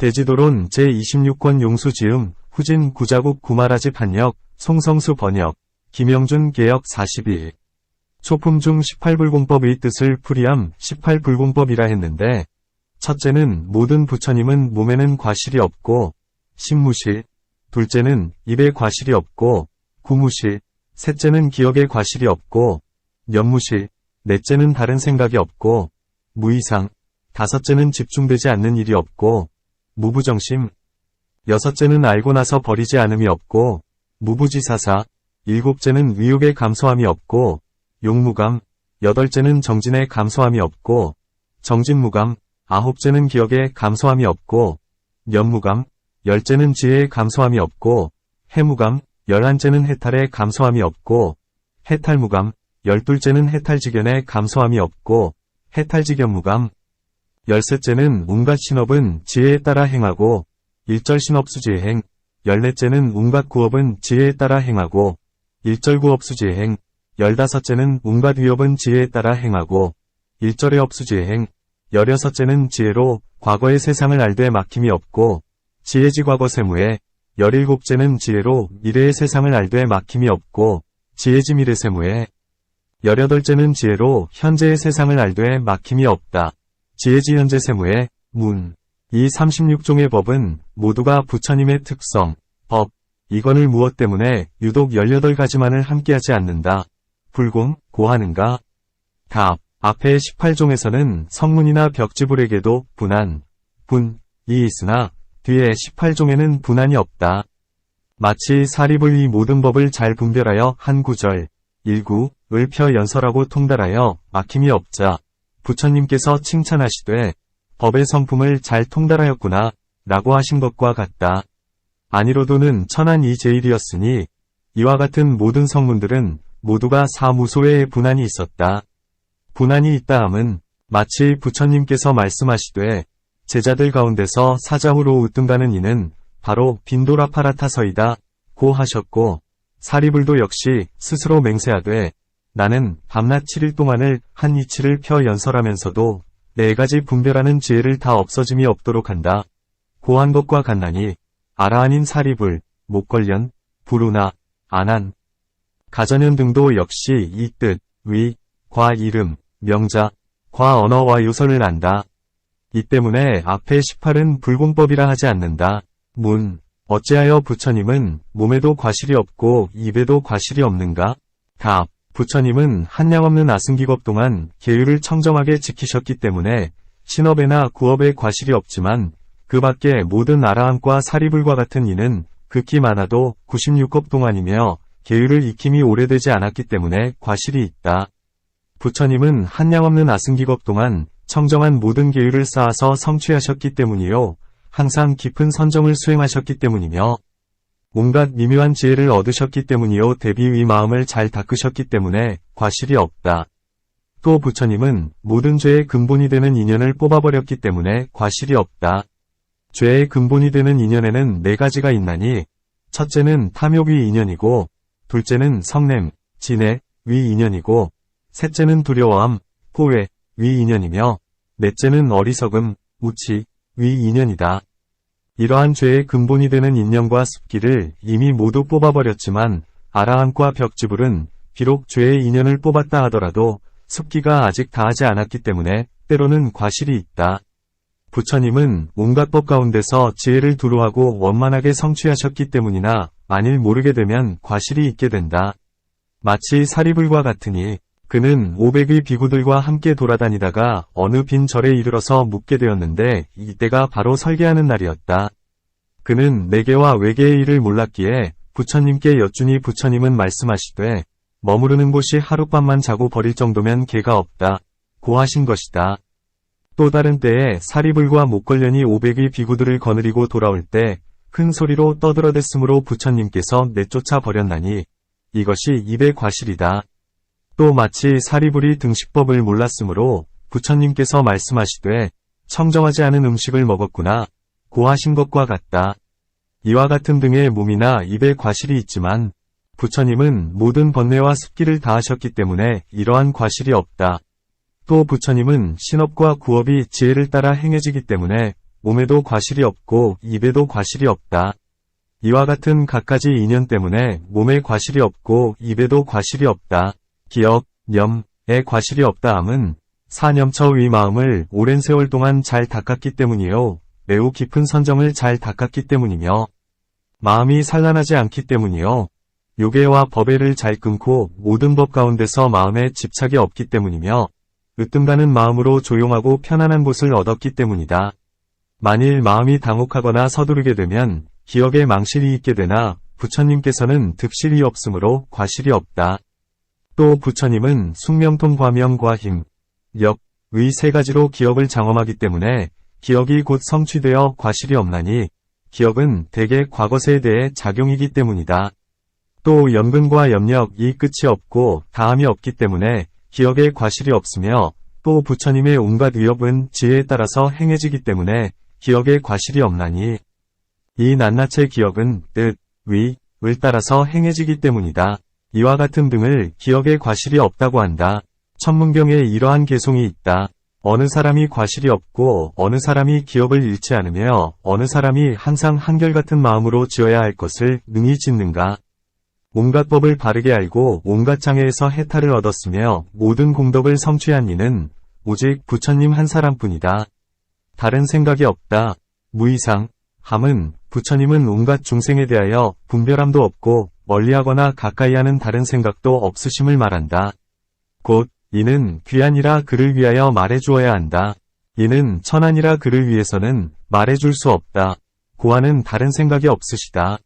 대지도론 제26권 용수지음 후진 구자국 구마라지 판역 송성수 번역 김영준 개역 42. 초품 중 18불공법의 뜻을 풀이함 18불공법이라 했는데 첫째는 모든 부처님은 몸에는 과실이 없고 신무실, 둘째는 입에 과실이 없고 구무실, 셋째는 기억에 과실이 없고 연무실, 넷째는 다른 생각이 없고 무이상, 다섯째는 집중되지 않는 일이 없고 무부정심, 여섯째는 알고 나서 버리지 않음이 없고 무부지사사, 일곱째는 위욕의 감소함이 없고 용무감, 여덟째는 정진의 감소함이 없고 정진무감, 아홉째는 기억의 감소함이 없고 연무감, 열째는 지혜의 감소함이 없고 해무감, 열한째는 해탈의 감소함이 없고 해탈무감, 열둘째는 해탈지견의 감소함이 없고 해탈지견무감, 열셋째는 온갖 신업은 지혜에 따라 행하고 일절신업수지행, 열넷째는 온갖 구업은 지혜에 따라 행하고 일절구업수지행, 열다섯째는 온갖 위업은 지혜에 따라 행하고 일절의 업수지행, 열여섯째는 지혜로 과거의 세상을 알되 막힘이 없고 지혜지 과거 세무에, 열일곱째는 지혜로 미래의 세상을 알되 막힘이 없고 지혜지 미래 세무에, 열여덟째는 지혜로 현재의 세상을 알되 막힘이 없다. 지혜지 현재 세무에, 문. 이 36종의 법은 모두가 부처님의 특성, 법, 이건을 무엇 때문에 유독 18가지만을 함께하지 않는다. 불공, 고하는가? 답. 앞의 18종에서는 성문이나 벽지불에게도 분한, 분이 있으나 뒤에 18종에는 분한이 없다. 마치 사리불 이 모든 법을 잘 분별하여 한 구절, 일구을 펴 연설하고 통달하여 막힘이 없자 부처님께서 칭찬하시되 법의 성품을 잘 통달하였구나 라고 하신 것과 같다. 아니로도는 천한 이 제일이었으니 이와 같은 모든 성문들은 모두가 사무소에 분한이 있었다. 분한이 있다 함은 마치 부처님께서 말씀하시되 제자들 가운데서 사자후로 으뜸가는 이는 바로 빈도라파라타서이다 고 하셨고 사리불도 역시 스스로 맹세하되 나는 밤낮 7일 동안을 한 이치를 펴 연설하면서도 4가지 분별하는 지혜를 다 없어짐이 없도록 한다 고 한 것과 같나니 아라한인 사리불, 목걸련, 불우나, 안한, 가전현 등도 역시 이 뜻, 위, 과 이름, 명자, 과 언어와 요설을 안다. 이 때문에 앞에 18은 불공법이라 하지 않는다. 문. 어찌하여 부처님은 몸에도 과실이 없고 입에도 과실이 없는가? 답. 부처님은 한량없는 아승기겁 동안 계율을 청정하게 지키셨기 때문에 신업에나 구업에 과실이 없지만 그 밖에 모든 아라함과 사리불과 같은 이는 극히 많아도 96겁 동안이며 계율을 익힘이 오래되지 않았기 때문에 과실이 있다. 부처님은 한량없는 아승기겁 동안 청정한 모든 계율을 쌓아서 성취하셨기 때문이요. 항상 깊은 선정을 수행하셨기 때문이며 온갖 미묘한 지혜를 얻으셨기 때문이요. 대비의 마음을 잘 닦으셨기 때문에 과실이 없다. 또 부처님은 모든 죄의 근본이 되는 인연을 뽑아버렸기 때문에 과실이 없다. 죄의 근본이 되는 인연에는 4가지가 있나니 첫째는 탐욕의 인연이고 둘째는 성냄, 진해, 위 인연이고 셋째는 두려워함, 포회, 위 인연이며 넷째는 어리석음, 우치, 위 인연이다. 이러한 죄의 근본이 되는 인연과 습기를 이미 모두 뽑아버렸지만 아라함과 벽지불은 비록 죄의 인연을 뽑았다 하더라도 습기가 아직 다하지 않았기 때문에 때로는 과실이 있다. 부처님은 온갖 법 가운데서 지혜를 두루하고 원만하게 성취하셨기 때문이나 만일 모르게 되면 과실이 있게 된다. 마치 사리불과 같으니 그는 500의 비구들과 함께 돌아다니다가 어느 빈 절에 이르러서 묵게 되었는데 이때가 바로 설계하는 날이었다. 그는 내계와 외계의 일을 몰랐기에 부처님께 여쭈니 부처님은 말씀하시되 머무르는 곳이 하룻밤만 자고 버릴 정도면 개가 없다 고 하신 것이다. 또 다른 때에 사리불과 목걸련이 500의 비구들을 거느리고 돌아올 때 큰 소리로 떠들어댔으므로 부처님께서 내쫓아 버렸나니 이것이 입의 과실이다. 또 마치 사리불이 등식법을 몰랐으므로 부처님께서 말씀하시되 청정하지 않은 음식을 먹었구나 고 하신 것과 같다. 이와 같은 등의 몸이나 입에 과실이 있지만 부처님은 모든 번뇌와 습기를 다하셨기 때문에 이러한 과실이 없다. 또 부처님은 신업과 구업이 지혜를 따라 행해지기 때문에 몸에도 과실이 없고 입에도 과실이 없다. 이와 같은 갖가지 인연 때문에 몸에 과실이 없고 입에도 과실이 없다. 기억, 염에 과실이 없다 함은 사념처의 마음을 오랜 세월 동안 잘 닦았기 때문이요. 매우 깊은 선정을 잘 닦았기 때문이며 마음이 산란하지 않기 때문이요. 요괴와 법애를 잘 끊고 모든 법 가운데서 마음에 집착이 없기 때문이며 으뜸가는 마음으로 조용하고 편안한 곳을 얻었기 때문이다. 만일 마음이 당혹하거나 서두르게 되면 기억에 망실이 있게 되나 부처님께서는 득실이 없으므로 과실이 없다. 또 부처님은 숙명통 과명 과힘, 역의 세 가지로 기억을 장엄하기 때문에 기억이 곧 성취되어 과실이 없나니 기억은 대개 과거세에 대해 작용이기 때문이다. 또 연근과 염력이 끝이 없고 다함이 없기 때문에 기억에 과실이 없으며 또 부처님의 온갖 위협은 지혜에 따라서 행해지기 때문에 기억에 과실이 없나니 이 낱낱의 기억은 뜻, 위, 을 따라서 행해지기 때문이다. 이와 같은 등을 기억에 과실이 없다고 한다. 천문경에 이러한 개송이 있다. 어느 사람이 과실이 없고 어느 사람이 기억을 잃지 않으며 어느 사람이 항상 한결같은 마음으로 지어야 할 것을 능히 짓는가. 온갖 법을 바르게 알고 온갖 장애에서 해탈을 얻었으며 모든 공덕을 성취한 이는 오직 부처님 한 사람뿐이다. 다른 생각이 없다. 무이상, 함은 부처님은 온갖 중생에 대하여 분별함도 없고 멀리하거나 가까이하는 다른 생각도 없으심을 말한다. 곧 이는 귀한이라 그를 위하여 말해주어야 한다. 이는 천한이라 그를 위해서는 말해줄 수 없다. 고하는 다른 생각이 없으시다.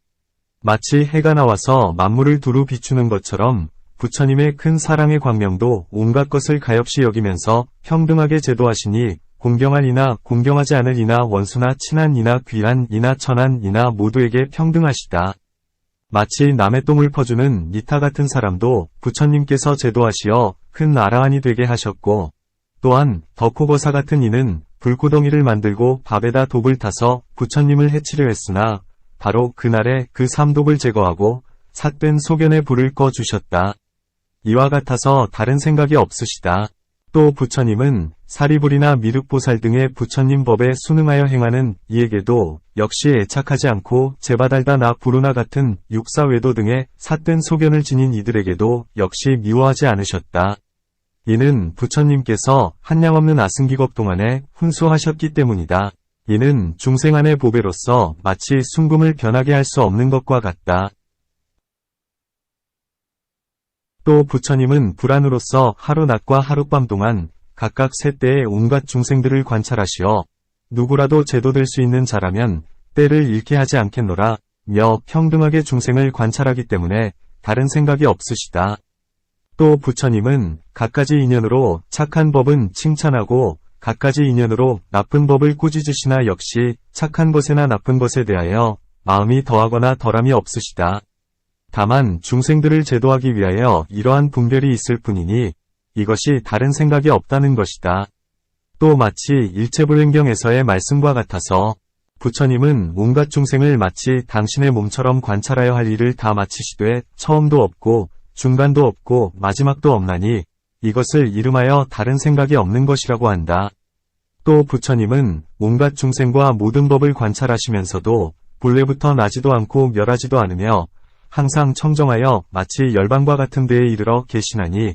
마치 해가 나와서 만물을 두루 비추는 것처럼 부처님의 큰 사랑의 광명도 온갖 것을 가엾이 여기면서 평등하게 제도하시니 공경한 이나 공경하지 않을 이나 원수나 친한 이나 귀한 이나 천한 이나 모두에게 평등하시다. 마치 남의 똥을 퍼주는 니타 같은 사람도 부처님께서 제도하시어 큰 아라한이 되게 하셨고 또한 덕호거사 같은 이는 불구덩이를 만들고 밥에다 독을 타서 부처님을 해치려 했으나 바로 그날에 그 삼독을 제거하고 삿된 소견에 불을 꺼주셨다. 이와 같아서 다른 생각이 없으시다. 또 부처님은 사리불이나 미륵보살 등의 부처님 법에 순응하여 행하는 이에게도 역시 애착하지 않고 제바달다 나 부루나 같은 육사외도 등의 삿된 소견을 지닌 이들에게도 역시 미워하지 않으셨다. 이는 부처님께서 한량없는 아승기겁 동안에 훈수하셨기 때문이다. 이는 중생안의 보배로서 마치 순금을 변하게 할 수 없는 것과 같다. 또 부처님은 불안으로서 하루낮과 하룻밤 동안 각각 세 때의 온갖 중생들을 관찰하시어 누구라도 제도될 수 있는 자라면 때를 잃게 하지 않겠노라 며 평등하게 중생을 관찰하기 때문에 다른 생각이 없으시다. 또 부처님은 갖가지 인연으로 착한 법은 칭찬하고 갖가지 인연으로 나쁜 법을 꾸짖으시나 역시 착한 것에나 나쁜 것에 대하여 마음이 더하거나 덜함이 없으시다. 다만 중생들을 제도하기 위하여 이러한 분별이 있을 뿐이니 이것이 다른 생각이 없다는 것이다. 또 마치 일체불행경에서의 말씀과 같아서 부처님은 온갖 중생을 마치 당신의 몸처럼 관찰하여 할 일을 다 마치시되 처음도 없고 중간도 없고 마지막도 없나니 이것을 이름하여 다른 생각이 없는 것이라고 한다. 또 부처님은 온갖 중생과 모든 법을 관찰하시면서도 본래부터 나지도 않고 멸하지도 않으며 항상 청정하여 마치 열반과 같은 데에 이르러 계시나니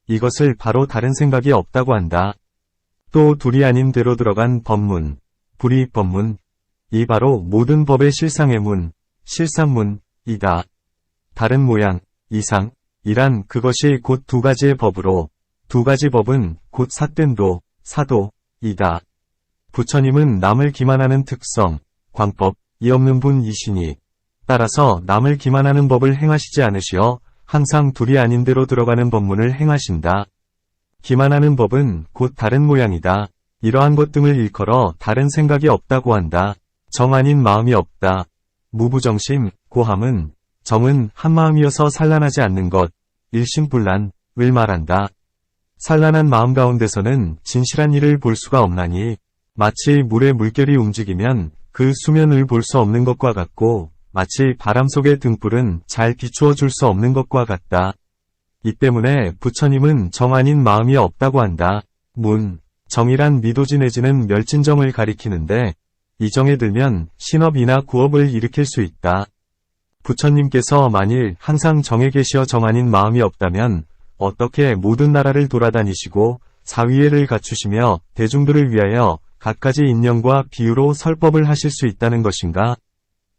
이것을 바로 다른 생각이 없다고 한다. 또 둘이 아닌 데로 들어간 법문, 불이법문, 이 바로 모든 법의 실상의 문, 실상문이다. 다른 모양, 이상, 이란 그것이 곧 두 가지의 법으로 두 가지 법은 곧 삿된 도, 사도이다. 부처님은 남을 기만하는 특성, 광법이 없는 분이시니 따라서 남을 기만하는 법을 행하시지 않으시어 항상 둘이 아닌 데로 들어가는 법문을 행하신다. 기만하는 법은 곧 다른 모양이다. 이러한 것 등을 일컬어 다른 생각이 없다고 한다. 정 아닌 마음이 없다. 무부정심, 고함은 정은 한마음이어서 산란하지 않는 것, 일심불란을 말한다. 산란한 마음 가운데서는 진실한 일을 볼 수가 없나니 마치 물에 물결이 움직이면 그 수면을 볼 수 없는 것과 같고 마치 바람 속의 등불은 잘 비추어 줄 수 없는 것과 같다. 이 때문에 부처님은 정 아닌 마음이 없다고 한다. 문, 정이란 미도지 내지는 멸진정을 가리키는데 이 정에 들면 신업이나 구업을 일으킬 수 있다. 부처님께서 만일 항상 정에 계시어 정 아닌 마음이 없다면 어떻게 모든 나라를 돌아다니시고 사위애를 갖추시며 대중들을 위하여 갖가지 인연과 비유로 설법을 하실 수 있다는 것인가?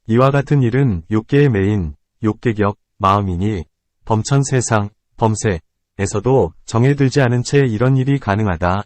이와 같은 일은 욕계의 메인, 욕계격, 마음이니 범천 세상, 범세에서도 정에 들지 않은 채 이런 일이 가능하다.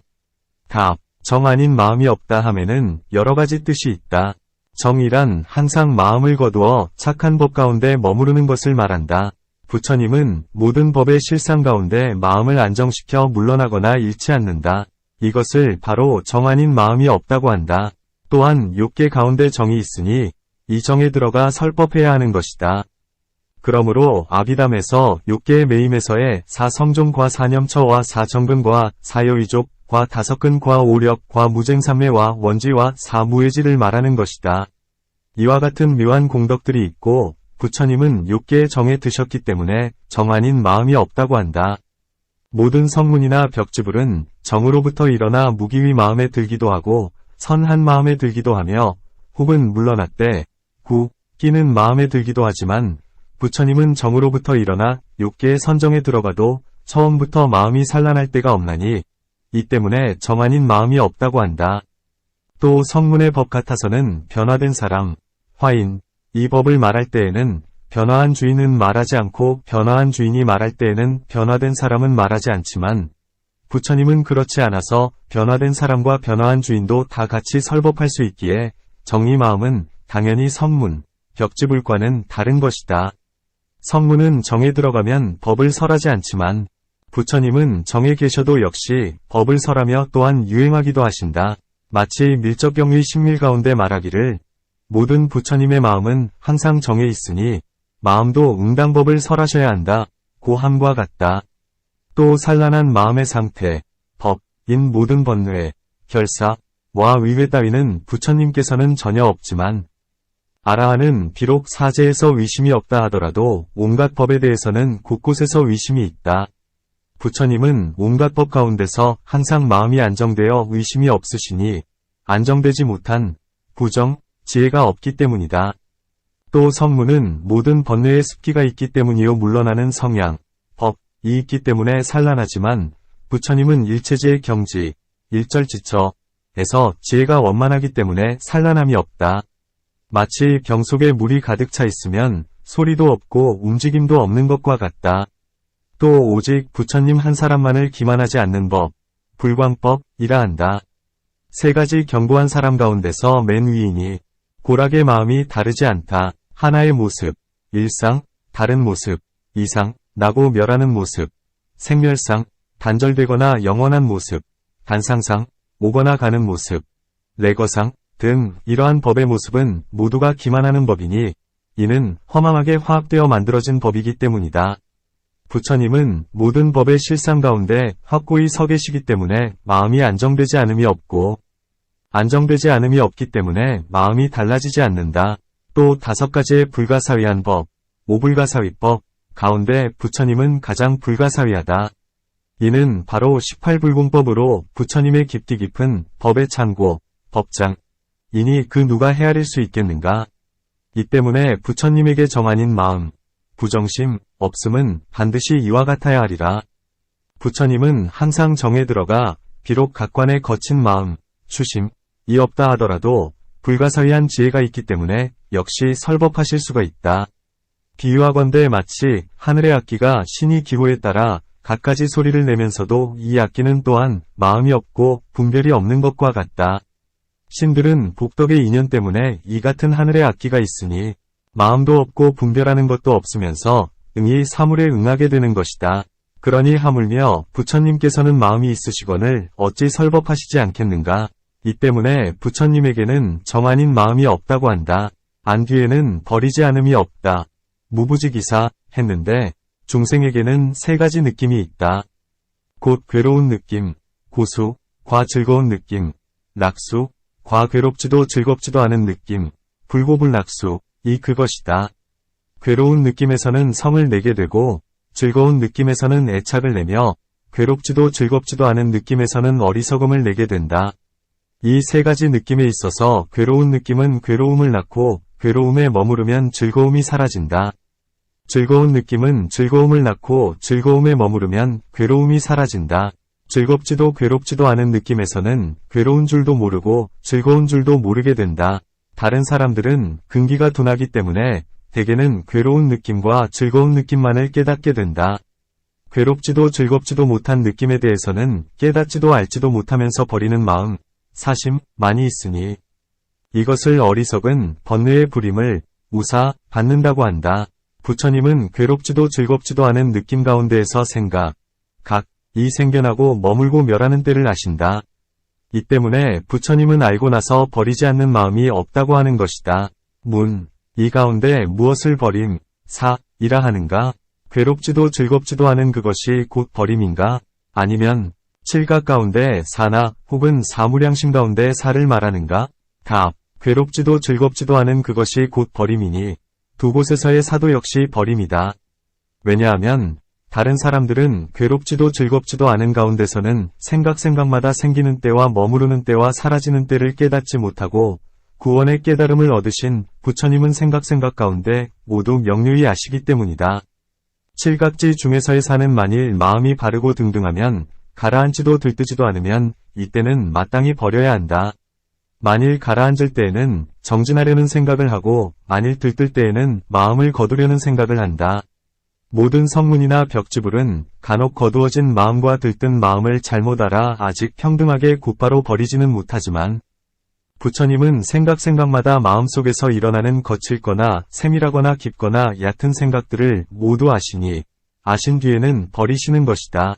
답. 정 아닌 마음이 없다 함에는 여러 가지 뜻이 있다. 정이란 항상 마음을 거두어 착한 법 가운데 머무르는 것을 말한다. 부처님은 모든 법의 실상 가운데 마음을 안정시켜 물러나거나 잃지 않는다. 이것을 바로 정 아닌 마음이 없다고 한다. 또한 욕계 가운데 정이 있으니 이 정에 들어가 설법해야 하는 것이다. 그러므로 아비담에서 욕계의 매임에서의 사성종과 사념처와 사정근과 사여의족과 다섯근과 오력과 무쟁삼매와 원지와 사무예지를 말하는 것이다. 이와 같은 묘한 공덕들이 있고 부처님은 욕계의 정에 드셨기 때문에 정 아닌 마음이 없다고 한다. 모든 성문이나 벽지불은 정으로부터 일어나 무기의 마음에 들기도 하고 선한 마음에 들기도 하며 혹은 물러났대 끼는 마음에 들기도 하지만 부처님은 정으로부터 일어나 욕계의 선정에 들어가도 처음부터 마음이 산란할 때가 없나니 이 때문에 정 아닌 마음이 없다고 한다. 또 성문의 법 같아서는 변화된 사람, 화인, 이 법을 말할 때에는 변화한 주인은 말하지 않고 변화한 주인이 말할 때에는 변화된 사람은 말하지 않지만 부처님은 그렇지 않아서 변화된 사람과 변화한 주인도 다 같이 설법할 수 있기에 정의 마음은 당연히 성문, 벽지불과는 다른 것이다. 성문은 정에 들어가면 법을 설하지 않지만 부처님은 정에 계셔도 역시 법을 설하며 또한 유행하기도 하신다. 마치 밀적경의 신밀 가운데 말하기를 모든 부처님의 마음은 항상 정에 있으니 마음도 응당법을 설하셔야 한다. 고함과 같다. 또 산란한 마음의 상태, 법인 모든 번뇌, 결사와 의회 따위는 부처님께서는 전혀 없지만 아라한은 비록 사제에서 의심이 없다 하더라도 온갖 법에 대해서는 곳곳에서 의심이 있다. 부처님은 온갖 법 가운데서 항상 마음이 안정되어 의심이 없으시니 안정되지 못한 부정, 지혜가 없기 때문이다. 또 성문은 모든 번뇌의 습기가 있기 때문이요 물러나는 성향, 법이 있기 때문에 산란하지만 부처님은 일체지의 경지, 일절지처에서 지혜가 원만하기 때문에 산란함이 없다. 마치 병 속에 물이 가득 차 있으면 소리도 없고 움직임도 없는 것과 같다. 또 오직 부처님 한 사람만을 기만하지 않는 법, 불광법이라 한다. 세 가지 견고한 사람 가운데서 맨 위이니 고락의 마음이 다르지 않다. 하나의 모습, 일상, 다른 모습, 이상, 나고 멸하는 모습, 생멸상, 단절되거나 영원한 모습, 단상상, 오거나 가는 모습, 레거상 등 이러한 법의 모습은 모두가 기만하는 법이니 이는 허망하게 화합되어 만들어진 법이기 때문이다. 부처님은 모든 법의 실상 가운데 확고히 서 계시기 때문에 마음이 안정되지 않음이 없고 안정되지 않음이 없기 때문에 마음이 달라지지 않는다. 또 5가지의 불가사위한 법, 오불가사위법 가운데 부처님은 가장 불가사위하다. 이는 바로 18불공법으로 부처님의 깊디 깊은 법의 창고, 법장, 이니 그 누가 헤아릴 수 있겠는가? 이 때문에 부처님에게 정 아닌 마음, 부정심, 없음은 반드시 이와 같아야 하리라. 부처님은 항상 정에 들어가 비록 각관의 거친 마음, 추심이 없다 하더라도 불가사의한 지혜가 있기 때문에 역시 설법하실 수가 있다. 비유하건대 마치 하늘의 악기가 신이 기호에 따라 갖가지 소리를 내면서도 이 악기는 또한 마음이 없고 분별이 없는 것과 같다. 신들은 복덕의 인연 때문에 이 같은 하늘의 악기가 있으니 마음도 없고 분별하는 것도 없으면서 응이 사물에 응하게 되는 것이다. 그러니 하물며 부처님께서는 마음이 있으시거늘 어찌 설법하시지 않겠는가? 이 때문에 부처님에게는 정 아닌 마음이 없다고 한다. 안 뒤에는 버리지 않음이 없다. 무부지기사 했는데 중생에게는 3가지 느낌이 있다. 곧 괴로운 느낌, 고수, 과 즐거운 느낌, 낙수, 과 괴롭지도 즐겁지도 않은 느낌, 불고불낙수, 이 그것이다. 괴로운 느낌에서는 성을 내게 되고 즐거운 느낌에서는 애착을 내며 괴롭지도 즐겁지도 않은 느낌에서는 어리석음을 내게 된다. 이 세 가지 느낌에 있어서 괴로운 느낌은 괴로움을 낳고 괴로움에 머무르면 즐거움이 사라진다. 즐거운 느낌은 즐거움을 낳고 즐거움에 머무르면 괴로움이 사라진다. 즐겁지도 괴롭지도 않은 느낌에서는 괴로운 줄도 모르고 즐거운 줄도 모르게 된다. 다른 사람들은 근기가 둔하기 때문에 대개는 괴로운 느낌과 즐거운 느낌만을 깨닫게 된다. 괴롭지도 즐겁지도 못한 느낌에 대해서는 깨닫지도 알지도 못하면서 버리는 마음, 사심, 많이 있으니 이것을 어리석은 번뇌의 부림을 우사, 받는다고 한다. 부처님은 괴롭지도 즐겁지도 않은 느낌 가운데에서 생각, 이 생겨나고 머물고 멸하는 때를 아신다. 이 때문에 부처님은 알고 나서 버리지 않는 마음이 없다고 하는 것이다. 이 가운데 무엇을 버림, 이라 하는가? 괴롭지도 즐겁지도 않은 그것이 곧 버림인가? 아니면 칠각 가운데 사나 혹은 사무량심 가운데 사를 말하는가? 답. 괴롭지도 즐겁지도 않은 그것이 곧 버림이니 두 곳에서의 사도 역시 버림이다. 왜냐하면 다른 사람들은 괴롭지도 즐겁지도 않은 가운데서는 생각마다 생기는 때와 머무르는 때와 사라지는 때를 깨닫지 못하고 구원의 깨달음을 얻으신 부처님은 생각 가운데 모두 명료히 아시기 때문이다. 칠각지 중에서의 사는 만일 마음이 바르고 등등하면 가라앉지도 들뜨지도 않으면 이때는 마땅히 버려야 한다. 만일 가라앉을 때에는 정진하려는 생각을 하고 만일 들뜰 때에는 마음을 거두려는 생각을 한다. 모든 성문이나 벽지불은 간혹 거두어진 마음과 들뜬 마음을 잘못 알아 아직 평등하게 곧바로 버리지는 못하지만 부처님은 생각마다 마음속에서 일어나는 거칠거나 세밀하거나 깊거나 얕은 생각들을 모두 아시니 아신 뒤에는 버리시는 것이다.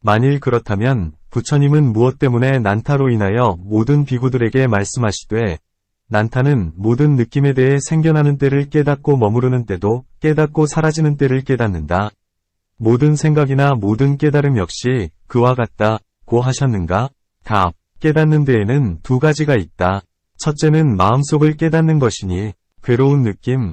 만일 그렇다면 부처님은 무엇 때문에 난타로 인하여 모든 비구들에게 말씀하시되 난타는 모든 느낌에 대해 생겨나는 때를 깨닫고 머무르는 때도 깨닫고 사라지는 때를 깨닫는다. 모든 생각이나 모든 깨달음 역시 그와 같다고 하셨는가? 답. 깨닫는 데에는 두 가지가 있다. 첫째는 마음속을 깨닫는 것이니 괴로운 느낌,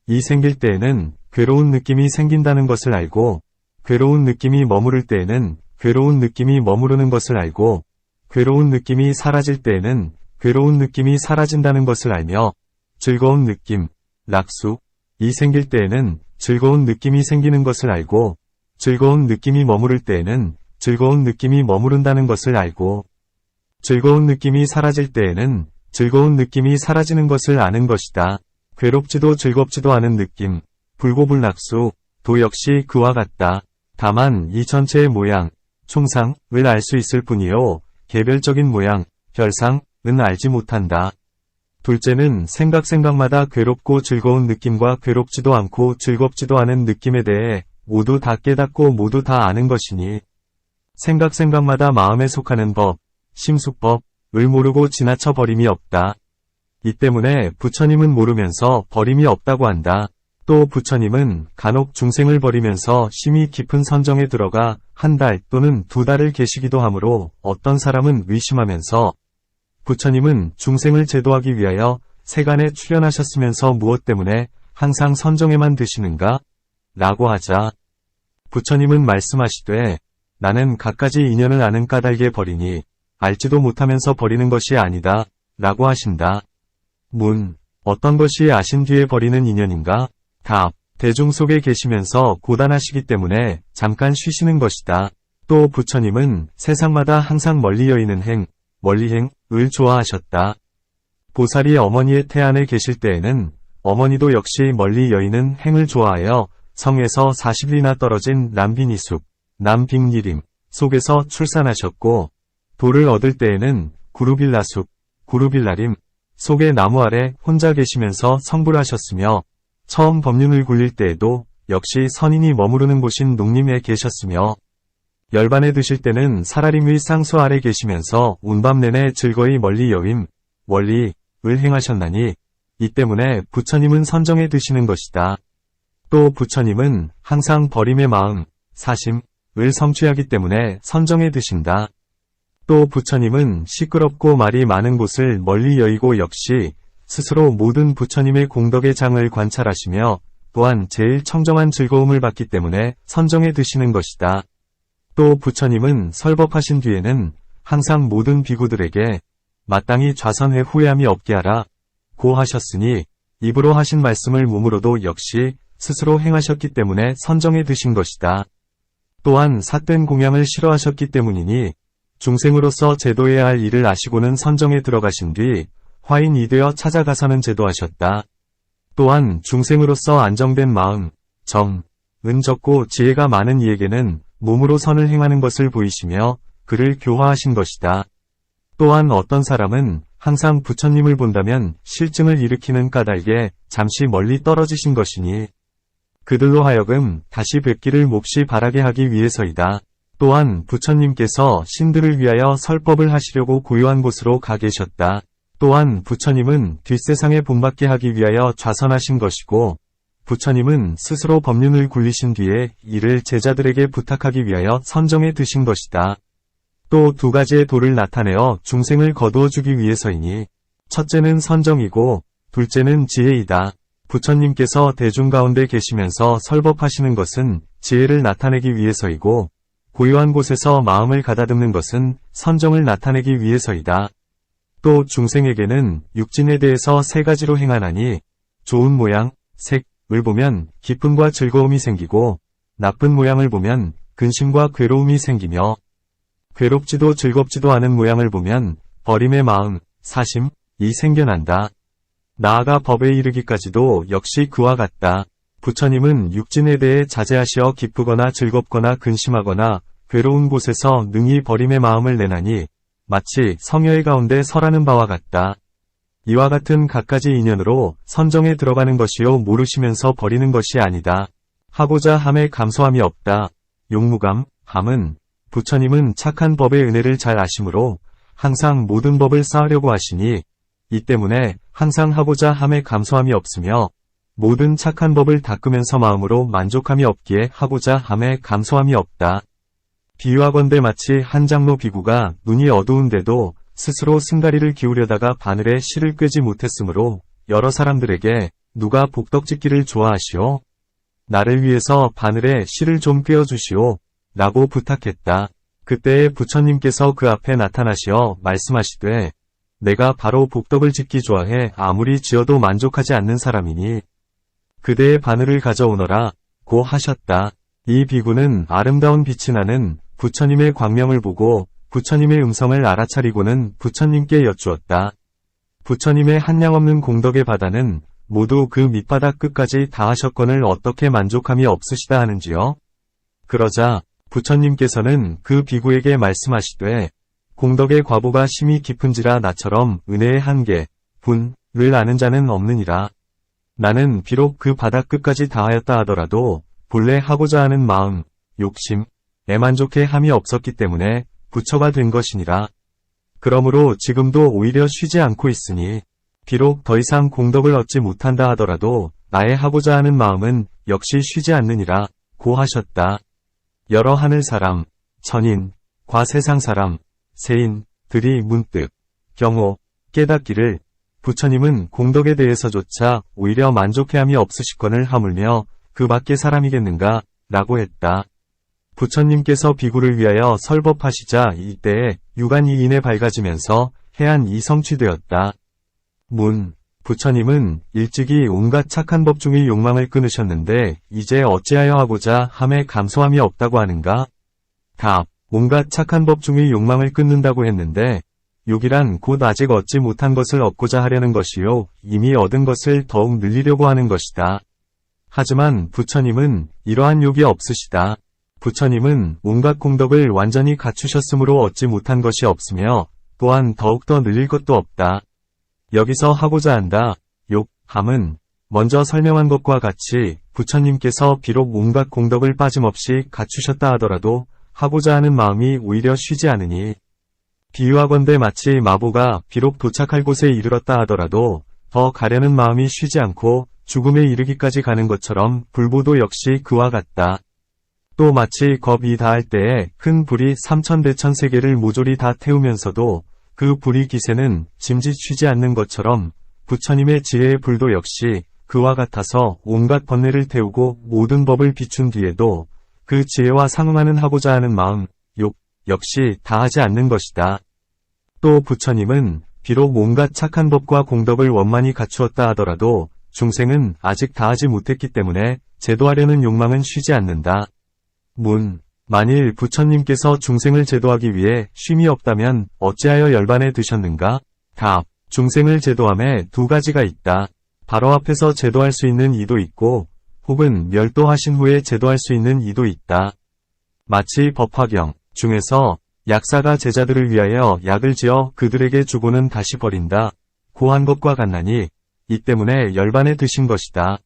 이 생길 때에는 괴로운 느낌이 생긴다는 것을 알고 괴로운 느낌이 머무를 때에는 괴로운 느낌이 머무르는 것을 알고 괴로운 느낌이 사라질 때에는 괴로운 느낌이 사라진다는 것을 알며 즐거운 느낌, 이 생길 때에는 즐거운 느낌이 생기는 것을 알고 즐거운 느낌이 머무를 때에는 즐거운 느낌이 머무른다는 것을 알고 즐거운 느낌이 사라질 때에는 즐거운 느낌이 사라지는 것을 아는 것이다. 괴롭지도 즐겁지도 않은 느낌, 불고불낙수,도 역시 그와 같다. 다만 이 전체의 모양, 총상을 알 수 있을 뿐이요 개별적인 모양, 별상은 알지 못한다. 둘째는 생각마다 괴롭고 즐거운 느낌과 괴롭지도 않고 즐겁지도 않은 느낌에 대해 모두 다 깨닫고 모두 다 아는 것이니 생각마다 마음에 속하는 법, 심숙법을 모르고 지나쳐 버림이 없다. 이 때문에 부처님은 모르면서 버림이 없다고 한다. 또 부처님은 간혹 중생을 버리면서 심히 깊은 선정에 들어가 한 달 또는 두 달을 계시기도 하므로 어떤 사람은 의심하면서 부처님은 중생을 제도하기 위하여 세간에 출연하셨으면서 무엇 때문에 항상 선정에만 드시는가? 라고 하자 부처님은 말씀하시되 나는 갖가지 인연을 아는 까닭에 버리니 알지도 못하면서 버리는 것이 아니다. 라고 하신다. 어떤 것이 아신 뒤에 버리는 인연인가? 답. 대중 속에 계시면서 고단하시기 때문에 잠깐 쉬시는 것이다. 또 부처님은 세상마다 항상 멀리 여의는 멀리행을 좋아하셨다. 보살이 어머니의 태 안에 계실 때에는 어머니도 역시 멀리 여의는 행을 좋아하여 성에서 40리나 떨어진 남빈이숲, 남빅리림 속에서 출산하셨고 도를 얻을 때에는 구루빌라숲, 구루빌라림 속의 나무 아래 혼자 계시면서 성불하셨으며 처음 법륜을 굴릴 때에도 역시 선인이 머무르는 곳인 농림에 계셨으며 열반에 드실 때는 사라림의 쌍수 아래 계시면서 운밤 내내 즐거이 멀리 여임, 원리을 행하셨나니 이 때문에 부처님은 선정에 드시는 것이다. 또 부처님은 항상 버림의 마음, 사심을 성취하기 때문에 선정에 드신다. 또 부처님은 시끄럽고 말이 많은 곳을 멀리 여의고 역시 스스로 모든 부처님의 공덕의 장을 관찰하시며 또한 제일 청정한 즐거움을 받기 때문에 선정해 드시는 것이다. 또 부처님은 설법하신 뒤에는 항상 모든 비구들에게 마땅히 좌선해 후회함이 없게 하라 고 하셨으니 입으로 하신 말씀을 몸으로도 역시 스스로 행하셨기 때문에 선정해 드신 것이다. 또한 삿된 공양을 싫어하셨기 때문이니 중생으로서 제도해야 할 일을 아시고는 선정에 들어가신 뒤 화인이 되어 찾아가서는 제도하셨다. 또한 중생으로서 안정된 마음, 정, 은 적고 지혜가 많은 이에게는 몸으로 선을 행하는 것을 보이시며 그를 교화하신 것이다. 또한 어떤 사람은 항상 부처님을 본다면 실증을 일으키는 까닭에 잠시 멀리 떨어지신 것이니 그들로 하여금 다시 뵙기를 몹시 바라게 하기 위해서이다. 또한 부처님께서 신들을 위하여 설법을 하시려고 고요한 곳으로 가 계셨다. 또한 부처님은 뒷세상에 본받게 하기 위하여 좌선하신 것이고 부처님은 스스로 법륜을 굴리신 뒤에 이를 제자들에게 부탁하기 위하여 선정해 드신 것이다. 또 두 가지의 도를 나타내어 중생을 거두어 주기 위해서이니 첫째는 선정이고 둘째는 지혜이다. 부처님께서 대중 가운데 계시면서 설법하시는 것은 지혜를 나타내기 위해서이고 고요한 곳에서 마음을 가다듬는 것은 선정을 나타내기 위해서이다. 또 중생에게는 육진에 대해서 세 가지로 행하나니 좋은 모양, 색을 보면 기쁨과 즐거움이 생기고 나쁜 모양을 보면 근심과 괴로움이 생기며 괴롭지도 즐겁지도 않은 모양을 보면 버림의 마음, 사심이 생겨난다. 나아가 법에 이르기까지도 역시 그와 같다. 부처님은 육진에 대해 자제하시어 기쁘거나 즐겁거나 근심하거나 괴로운 곳에서 능히 버림의 마음을 내나니 마치 성여의 가운데 설하는 바와 같다. 이와 같은 갖가지 인연으로 선정에 들어가는 것이요 모르시면서 버리는 것이 아니다. 하고자 함에 감소함이 없다. 용무감, 함은 부처님은 착한 법의 은혜를 잘 아심으로 항상 모든 법을 쌓으려고 하시니 이 때문에 항상 하고자 함에 감소함이 없으며 모든 착한 법을 닦으면서 마음으로 만족함이 없기에 하고자 함에 감소함이 없다. 비유하건대 마치 한 장로 비구가 눈이 어두운데도 스스로 승가리를 기울여다가 바늘에 실을 꿰지 못했으므로 여러 사람들에게 누가 복덕짓기를 좋아하시오? 나를 위해서 바늘에 실을 좀 꿰어주시오. 라고 부탁했다. 그때에 부처님께서 그 앞에 나타나시어 말씀하시되 내가 바로 복덕을 짓기 좋아해 아무리 지어도 만족하지 않는 사람이니 그대의 바늘을 가져오너라 고 하셨다. 이 비구는 아름다운 빛이 나는 부처님의 광명을 보고 부처님의 음성을 알아차리고는 부처님께 여쭈었다. 부처님의 한량없는 공덕의 바다는 모두 그 밑바닥 끝까지 다 하셨거늘 어떻게 만족함이 없으시다 하는지요? 그러자 부처님께서는 그 비구에게 말씀하시되 공덕의 과보가 심히 깊은지라 나처럼 은혜의 한계, 분을 아는 자는 없느니라. 나는 비록 그 바닥 끝까지 다하였다 하더라도 본래 하고자 하는 마음, 욕심에 만족해 함이 없었기 때문에 부처가 된 것이니라. 그러므로 지금도 오히려 쉬지 않고 있으니 비록 더 이상 공덕을 얻지 못한다 하더라도 나의 하고자 하는 마음은 역시 쉬지 않느니라 고 하셨다. 여러 하늘 사람, 천인, 과 세상 사람, 세인들이 문득 경호, 깨닫기를 부처님은 공덕에 대해서조차 오히려 만족해함이 없으시거늘 하물며 그 밖의 사람이겠는가 라고 했다. 부처님께서 비구를 위하여 설법하시자 이때에 유관이 인에 밝아지면서 해안이 성취되었다. 부처님은 일찍이 온갖 착한 법 중의 욕망을 끊으셨는데 이제 어찌하여 하고자 함에 감소함이 없다고 하는가? 답. 온갖 착한 법 중의 욕망을 끊는다고 했는데 욕이란 곧 아직 얻지 못한 것을 얻고자 하려는 것이요 이미 얻은 것을 더욱 늘리려고 하는 것이다. 하지만 부처님은 이러한 욕이 없으시다. 부처님은 온갖 공덕을 완전히 갖추셨으므로 얻지 못한 것이 없으며 또한 더욱더 늘릴 것도 없다. 여기서 하고자 한다, 함은 먼저 설명한 것과 같이 부처님께서 비록 온갖 공덕을 빠짐없이 갖추셨다 하더라도 하고자 하는 마음이 오히려 쉬지 않으니 비유하건대 마치 마보가 비록 도착할 곳에 이르렀다 하더라도 더 가려는 마음이 쉬지 않고 죽음에 이르기까지 가는 것처럼 불보도 역시 그와 같다. 또 마치 겁이 다할 때에 큰 불이 삼천대천 세계를 모조리 다 태우면서도 그 불이 기세는 짐짓 쉬지 않는 것처럼 부처님의 지혜의 불도 역시 그와 같아서 온갖 번뇌를 태우고 모든 법을 비춘 뒤에도 그 지혜와 상응하는 하고자 하는 마음, 욕, 역시 다하지 않는 것이다. 또 부처님은 비록 온갖 착한 법과 공덕을 원만히 갖추었다 하더라도 중생은 아직 다하지 못했기 때문에 제도하려는 욕망은 쉬지 않는다. 만일 부처님께서 중생을 제도하기 위해 쉼이 없다면 어찌하여 열반에 드셨는가? 답. 중생을 제도함에 두 가지가 있다. 바로 앞에서 제도할 수 있는 이도 있고 혹은 멸도하신 후에 제도할 수 있는 이도 있다. 마치 법화경 중에서 약사가 제자들을 위하여 약을 지어 그들에게 주고는 다시 버린다. 고한 것과 같나니 이 때문에 열반에 드신 것이다.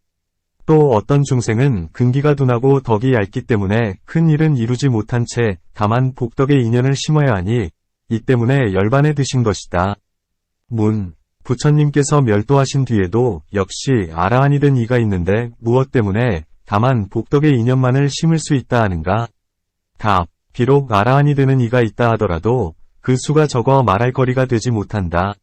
또 어떤 중생은 근기가 둔하고 덕이 얇기 때문에 큰 일은 이루지 못한 채 다만 복덕의 인연을 심어야 하니 이 때문에 열반에 드신 것이다. 부처님께서 멸도하신 뒤에도 역시 아라한이 된 이가 있는데 무엇 때문에 다만 복덕의 인연만을 심을 수 있다 하는가? 답. 비록 아라한이 되는 이가 있다 하더라도 그 수가 적어 말할 거리가 되지 못한다.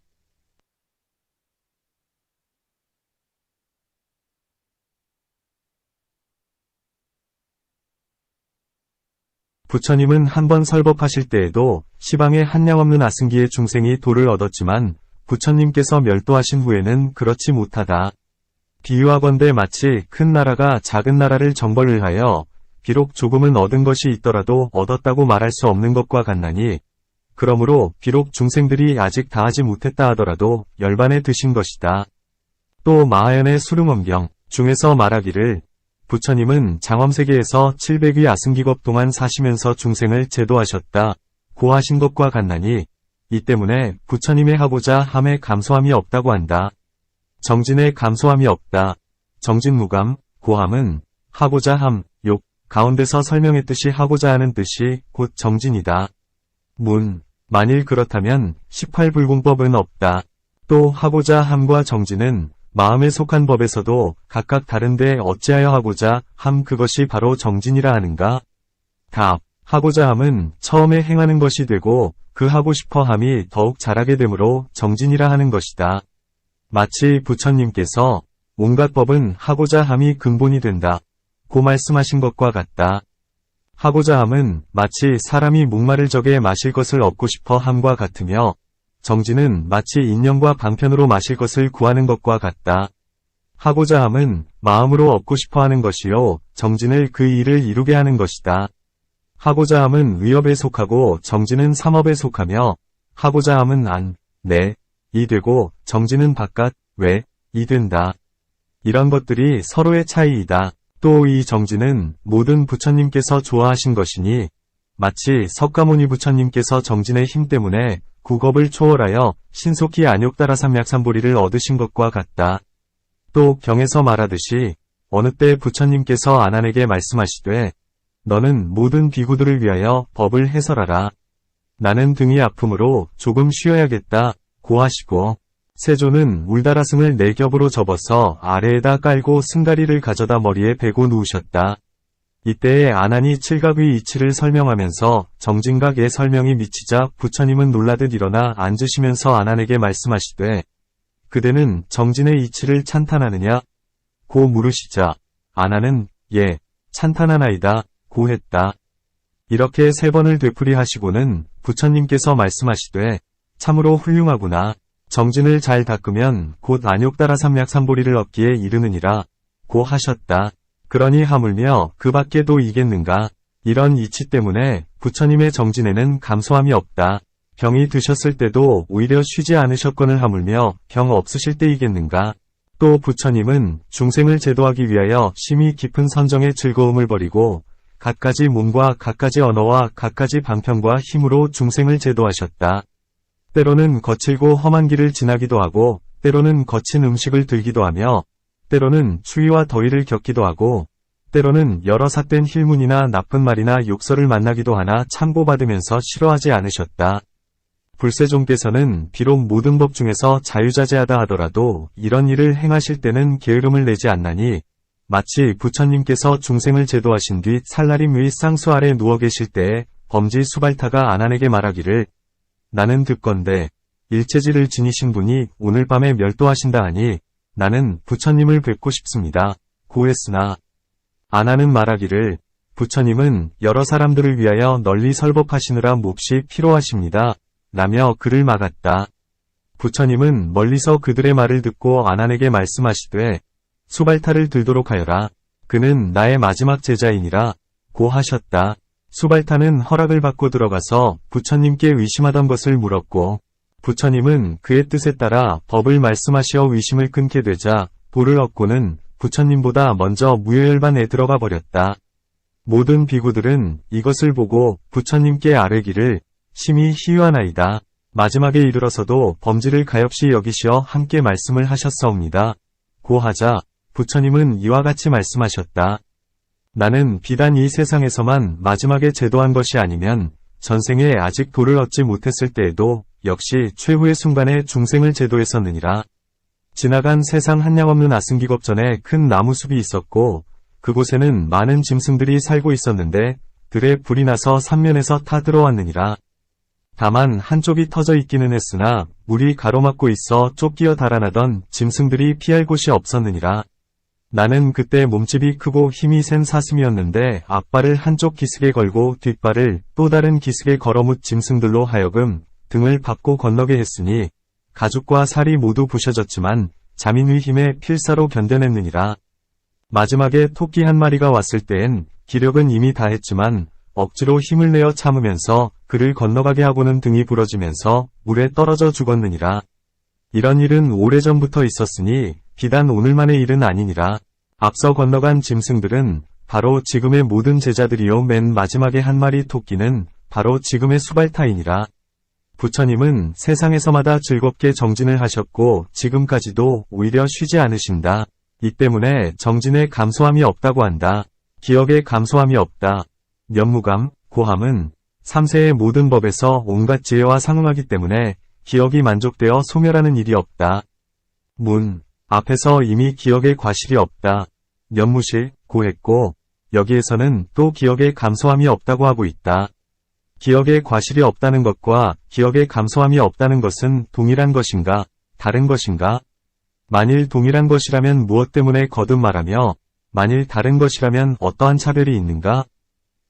부처님은 한 번 설법하실 때에도 시방에 한량없는 아승기의 중생이 도를 얻었지만 부처님께서 멸도하신 후에는 그렇지 못하다. 비유하건대 마치 큰 나라가 작은 나라를 정벌을 하여 비록 조금은 얻은 것이 있더라도 얻었다고 말할 수 없는 것과 같나니 그러므로 비록 중생들이 아직 다하지 못했다 하더라도 열반에 드신 것이다. 또 마하연의 수릉엄경 중에서 말하기를 부처님은 장엄세계에서 700위 아승기겁 동안 사시면서 중생을 제도하셨다. 고 하신 것과 같나니 이 때문에 부처님의 하고자 함에 감소함이 없다고 한다. 정진에 감소함이 없다. 정진무감, 고함은 하고자 함, 욕, 가운데서 설명했듯이 하고자 하는 뜻이 곧 정진이다. 만일 그렇다면 18불공법은 없다. 또 하고자 함과 정진은 마음에 속한 법에서도 각각 다른데 어찌하여 하고자 함 그것이 바로 정진이라 하는가? 답. 하고자 함은 처음에 행하는 것이 되고 그 하고 싶어 함이 더욱 잘하게 되므로 정진이라 하는 것이다. 마치 부처님께서 온갖 법은 하고자 함이 근본이 된다. 고 말씀하신 것과 같다. 하고자 함은 마치 사람이 목마를 적에 마실 것을 얻고 싶어 함과 같으며 정진은 마치 인연과 방편으로 마실 것을 구하는 것과 같다. 하고자 함은 마음으로 얻고 싶어 하는 것이요 정진을 그 일을 이루게 하는 것이다. 하고자 함은 위업에 속하고 정진은 삼업에 속하며 하고자 함은 안, 내, 이 되고 정진은 바깥, 외, 이 된다. 이런 것들이 서로의 차이이다. 또 이 정진은 모든 부처님께서 좋아하신 것이니 마치 석가모니 부처님께서 정진의 힘 때문에 국업을 초월하여 신속히 안욕다라삼약삼보리를 얻으신 것과 같다. 또 경에서 말하듯이 어느 때 부처님께서 아난에게 말씀하시되 너는 모든 비구들을 위하여 법을 해설하라. 나는 등이 아프므로 조금 쉬어야겠다. 고 하시고 세조는 울다라승을 네 겹으로 접어서 아래에다 깔고 승가리를 가져다 머리에 베고 누우셨다. 이때에 아난이 칠각의 이치를 설명하면서 정진각의 설명이 미치자 부처님은 놀라듯 일어나 앉으시면서 아난에게 말씀하시되 그대는 정진의 이치를 찬탄하느냐? 고 물으시자 아난은 예, 찬탄하나이다. 고 했다. 이렇게 세 번을 되풀이하시고는 부처님께서 말씀하시되 참으로 훌륭하구나. 정진을 잘 닦으면 곧 안욕다라삼약삼보리를 얻기에 이르느니라. 고 하셨다. 그러니 하물며 그 밖에도 이겠는가. 이런 이치 때문에 부처님의 정진에는 감소함이 없다. 병이 드셨을 때도 오히려 쉬지 않으셨거늘 하물며 병 없으실 때이겠는가. 또 부처님은 중생을 제도하기 위하여 심히 깊은 선정의 즐거움을 버리고 갖가지 몸과 갖가지 언어와 갖가지 방편과 힘으로 중생을 제도하셨다. 때로는 거칠고 험한 길을 지나기도 하고 때로는 거친 음식을 들기도 하며 때로는 추위와 더위를 겪기도 하고 때로는 여러 삿된 힐문이나 나쁜 말이나 욕설을 만나기도 하나 참고받으면서 싫어하지 않으셨다. 불세종께서는 비록 모든 법 중에서 자유자재하다 하더라도 이런 일을 행하실 때는 게으름을 내지 않나니 마치 부처님께서 중생을 제도하신 뒤 살라림 위 쌍수 아래 누워 계실 때에 범지 수발타가 아난에게 말하기를 나는 듣건대 일체지를 지니신 분이 오늘 밤에 멸도하신다 하니 나는 부처님을 뵙고 싶습니다. 고했으나 아나는 말하기를 부처님은 여러 사람들을 위하여 널리 설법하시느라 몹시 피로하십니다. 라며 그를 막았다. 부처님은 멀리서 그들의 말을 듣고 아난에게 말씀하시되 수발타를 들도록 하여라. 그는 나의 마지막 제자이니라 고 하셨다. 수발타는 허락을 받고 들어가서 부처님께 의심하던 것을 물었고 부처님은 그의 뜻에 따라 법을 말씀하시어 의심을 끊게 되자 보를 얻고는 부처님보다 먼저 무효열반에 들어가 버렸다. 모든 비구들은 이것을 보고 부처님께 아뢰기를 심히 희유하나이다. 마지막에 이르러서도 범지를 가엾이 여기시어 함께 말씀을 하셨사옵니다. 고 하자 부처님은 이와 같이 말씀하셨다. 나는 비단 이 세상에서만 마지막에 제도한 것이 아니면 전생에 아직 도를 얻지 못했을 때에도 역시 최후의 순간에 중생을 제도했었느니라. 지나간 세상 한량없는 아승기겁전에 큰 나무숲이 있었고 그곳에는 많은 짐승들이 살고 있었는데 들에 불이 나서 삼면에서 타들어왔느니라. 다만 한쪽이 터져 있기는 했으나 물이 가로막고 있어 쫓기어 달아나던 짐승들이 피할 곳이 없었느니라. 나는 그때 몸집이 크고 힘이 센 사슴이었는데 앞발을 한쪽 기슭에 걸고 뒷발을 또 다른 기슭에 걸어뭇 짐승들로 하여금 등을 밟고 건너게 했으니 가죽과 살이 모두 부셔졌지만 자민의 힘에 필사로 견뎌냈느니라. 마지막에 토끼 한 마리가 왔을 때엔 기력은 이미 다했지만 억지로 힘을 내어 참으면서 그를 건너가게 하고는 등이 부러지면서 물에 떨어져 죽었느니라. 이런 일은 오래전부터 있었으니 비단 오늘만의 일은 아니니라. 앞서 건너간 짐승들은 바로 지금의 모든 제자들이요 맨 마지막에 한 마리 토끼는 바로 지금의 수발타이니라. 부처님은 세상에서마다 즐겁게 정진을 하셨고 지금까지도 오히려 쉬지 않으신다. 이 때문에 정진에 감소함이 없다고 한다. 기억에 감소함이 없다. 면무감, 고함은 3세의 모든 법에서 온갖 지혜와 상응하기 때문에 기억이 만족되어 소멸하는 일이 없다. 문, 앞에서 이미 기억에 과실이 없다. 면무실, 고했고 여기에서는 또 기억에 감소함이 없다고 하고 있다. 기억에 과실이 없다는 것과 기억에 감소함이 없다는 것은 동일한 것인가, 다른 것인가? 만일 동일한 것이라면 무엇 때문에 거듭 말하며 만일 다른 것이라면 어떠한 차별이 있는가?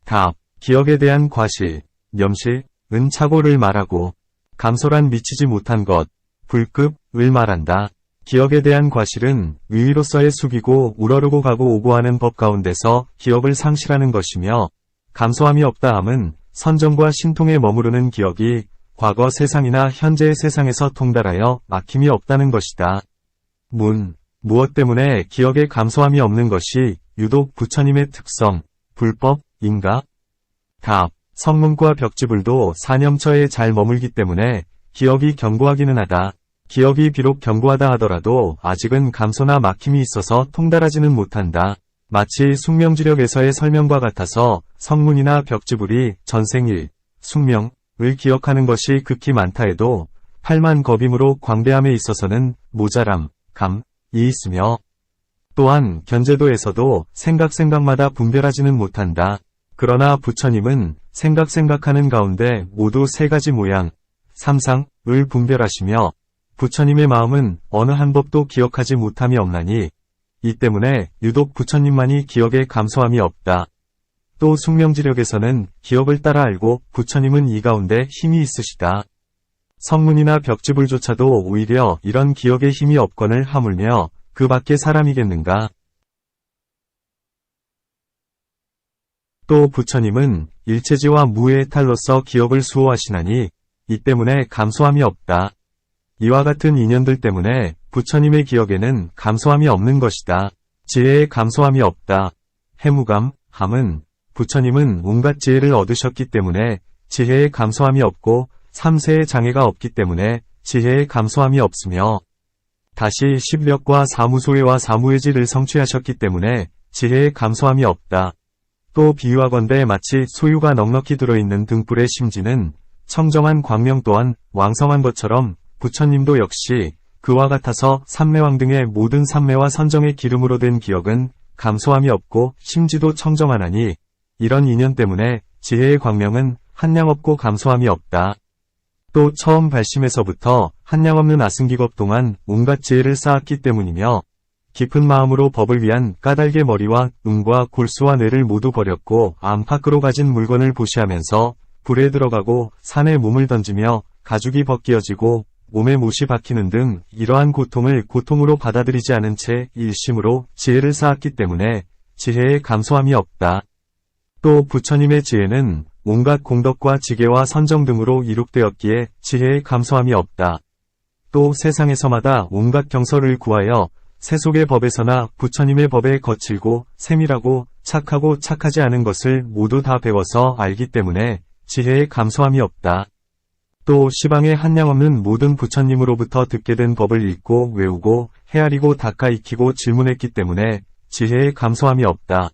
답, 기억에 대한 과실, 염실, 은 착오를 말하고 감소란 미치지 못한 것, 불급을 말한다. 기억에 대한 과실은 위위로서의 숙이고 우러르고 가고 오고 하는 법 가운데서 기억을 상실하는 것이며 감소함이 없다 함은 선정과 신통에 머무르는 기억이 과거 세상이나 현재의 세상에서 통달하여 막힘이 없다는 것이다. 문, 무엇 때문에 기억에 감소함이 없는 것이 유독 부처님의 특성, 불법인가? 답, 성문과 벽지불도 사념처에 잘 머물기 때문에 기억이 견고하기는 하다. 기억이 비록 견고하다 하더라도 아직은 감소나 막힘이 있어서 통달하지는 못한다. 마치 숙명지력에서의 설명과 같아서 성문이나 벽지불이 전생일, 숙명을 기억하는 것이 극히 많다 해도 팔만 겁임으로 광대함에 있어서는 모자람, 감이 있으며 또한 견제도에서도 생각마다 분별하지는 못한다. 그러나 부처님은 생각하는 가운데 모두 세 가지 모양, 삼상을 분별하시며 부처님의 마음은 어느 한 법도 기억하지 못함이 없나니 이 때문에 유독 부처님만이 기억에 감소함이 없다. 또 숙명지력에서는 기억을 따라 알고 부처님은 이 가운데 힘이 있으시다. 성문이나 벽지불조차도 오히려 이런 기억에 힘이 없건을 하물며 그 밖의 사람이겠는가. 또 부처님은 일체지와 무의 탈로서 기억을 수호하시나니 이 때문에 감소함이 없다. 이와 같은 인연들 때문에 부처님의 기억에는 감소함이 없는 것이다. 지혜에 감소함이 없다. 해무감, 함은 부처님은 온갖 지혜를 얻으셨기 때문에 지혜에 감소함이 없고 삼세의 장애가 없기 때문에 지혜에 감소함이 없으며 다시 십력과 사무소외와 사무외지를 성취하셨기 때문에 지혜에 감소함이 없다. 또 비유하건대 마치 소유가 넉넉히 들어있는 등불의 심지는 청정한 광명 또한 왕성한 것처럼 부처님도 역시 그와 같아서 삼매왕 등의 모든 삼매와 선정의 기름으로 된 기억은 감소함이 없고 심지도 청정하나니 이런 인연 때문에 지혜의 광명은 한량없고 감소함이 없다. 또 처음 발심에서부터 한량없는 아승기겁 동안 온갖 지혜를 쌓았기 때문이며 깊은 마음으로 법을 위한 까닭의 머리와 음과 골수와 뇌를 모두 버렸고 안팎으로 가진 물건을 보시하면서 불에 들어가고 산에 몸을 던지며 가죽이 벗겨지고 몸에 못이 박히는 등 이러한 고통을 고통으로 받아들이지 않은 채 일심으로 지혜를 쌓았기 때문에 지혜에 감소함이 없다. 또 부처님의 지혜는 온갖 공덕과 지계와 선정 등으로 이룩되었기에 지혜에 감소함이 없다. 또 세상에서마다 온갖 경서를 구하여 세속의 법에서나 부처님의 법에 거칠고 세밀하고 착하고 착하지 않은 것을 모두 다 배워서 알기 때문에 지혜에 감소함이 없다. 또 시방에 한량없는 모든 부처님으로부터 듣게 된 법을 읽고 외우고 헤아리고 닦아 익히고 질문했기 때문에 지혜에 감소함이 없다.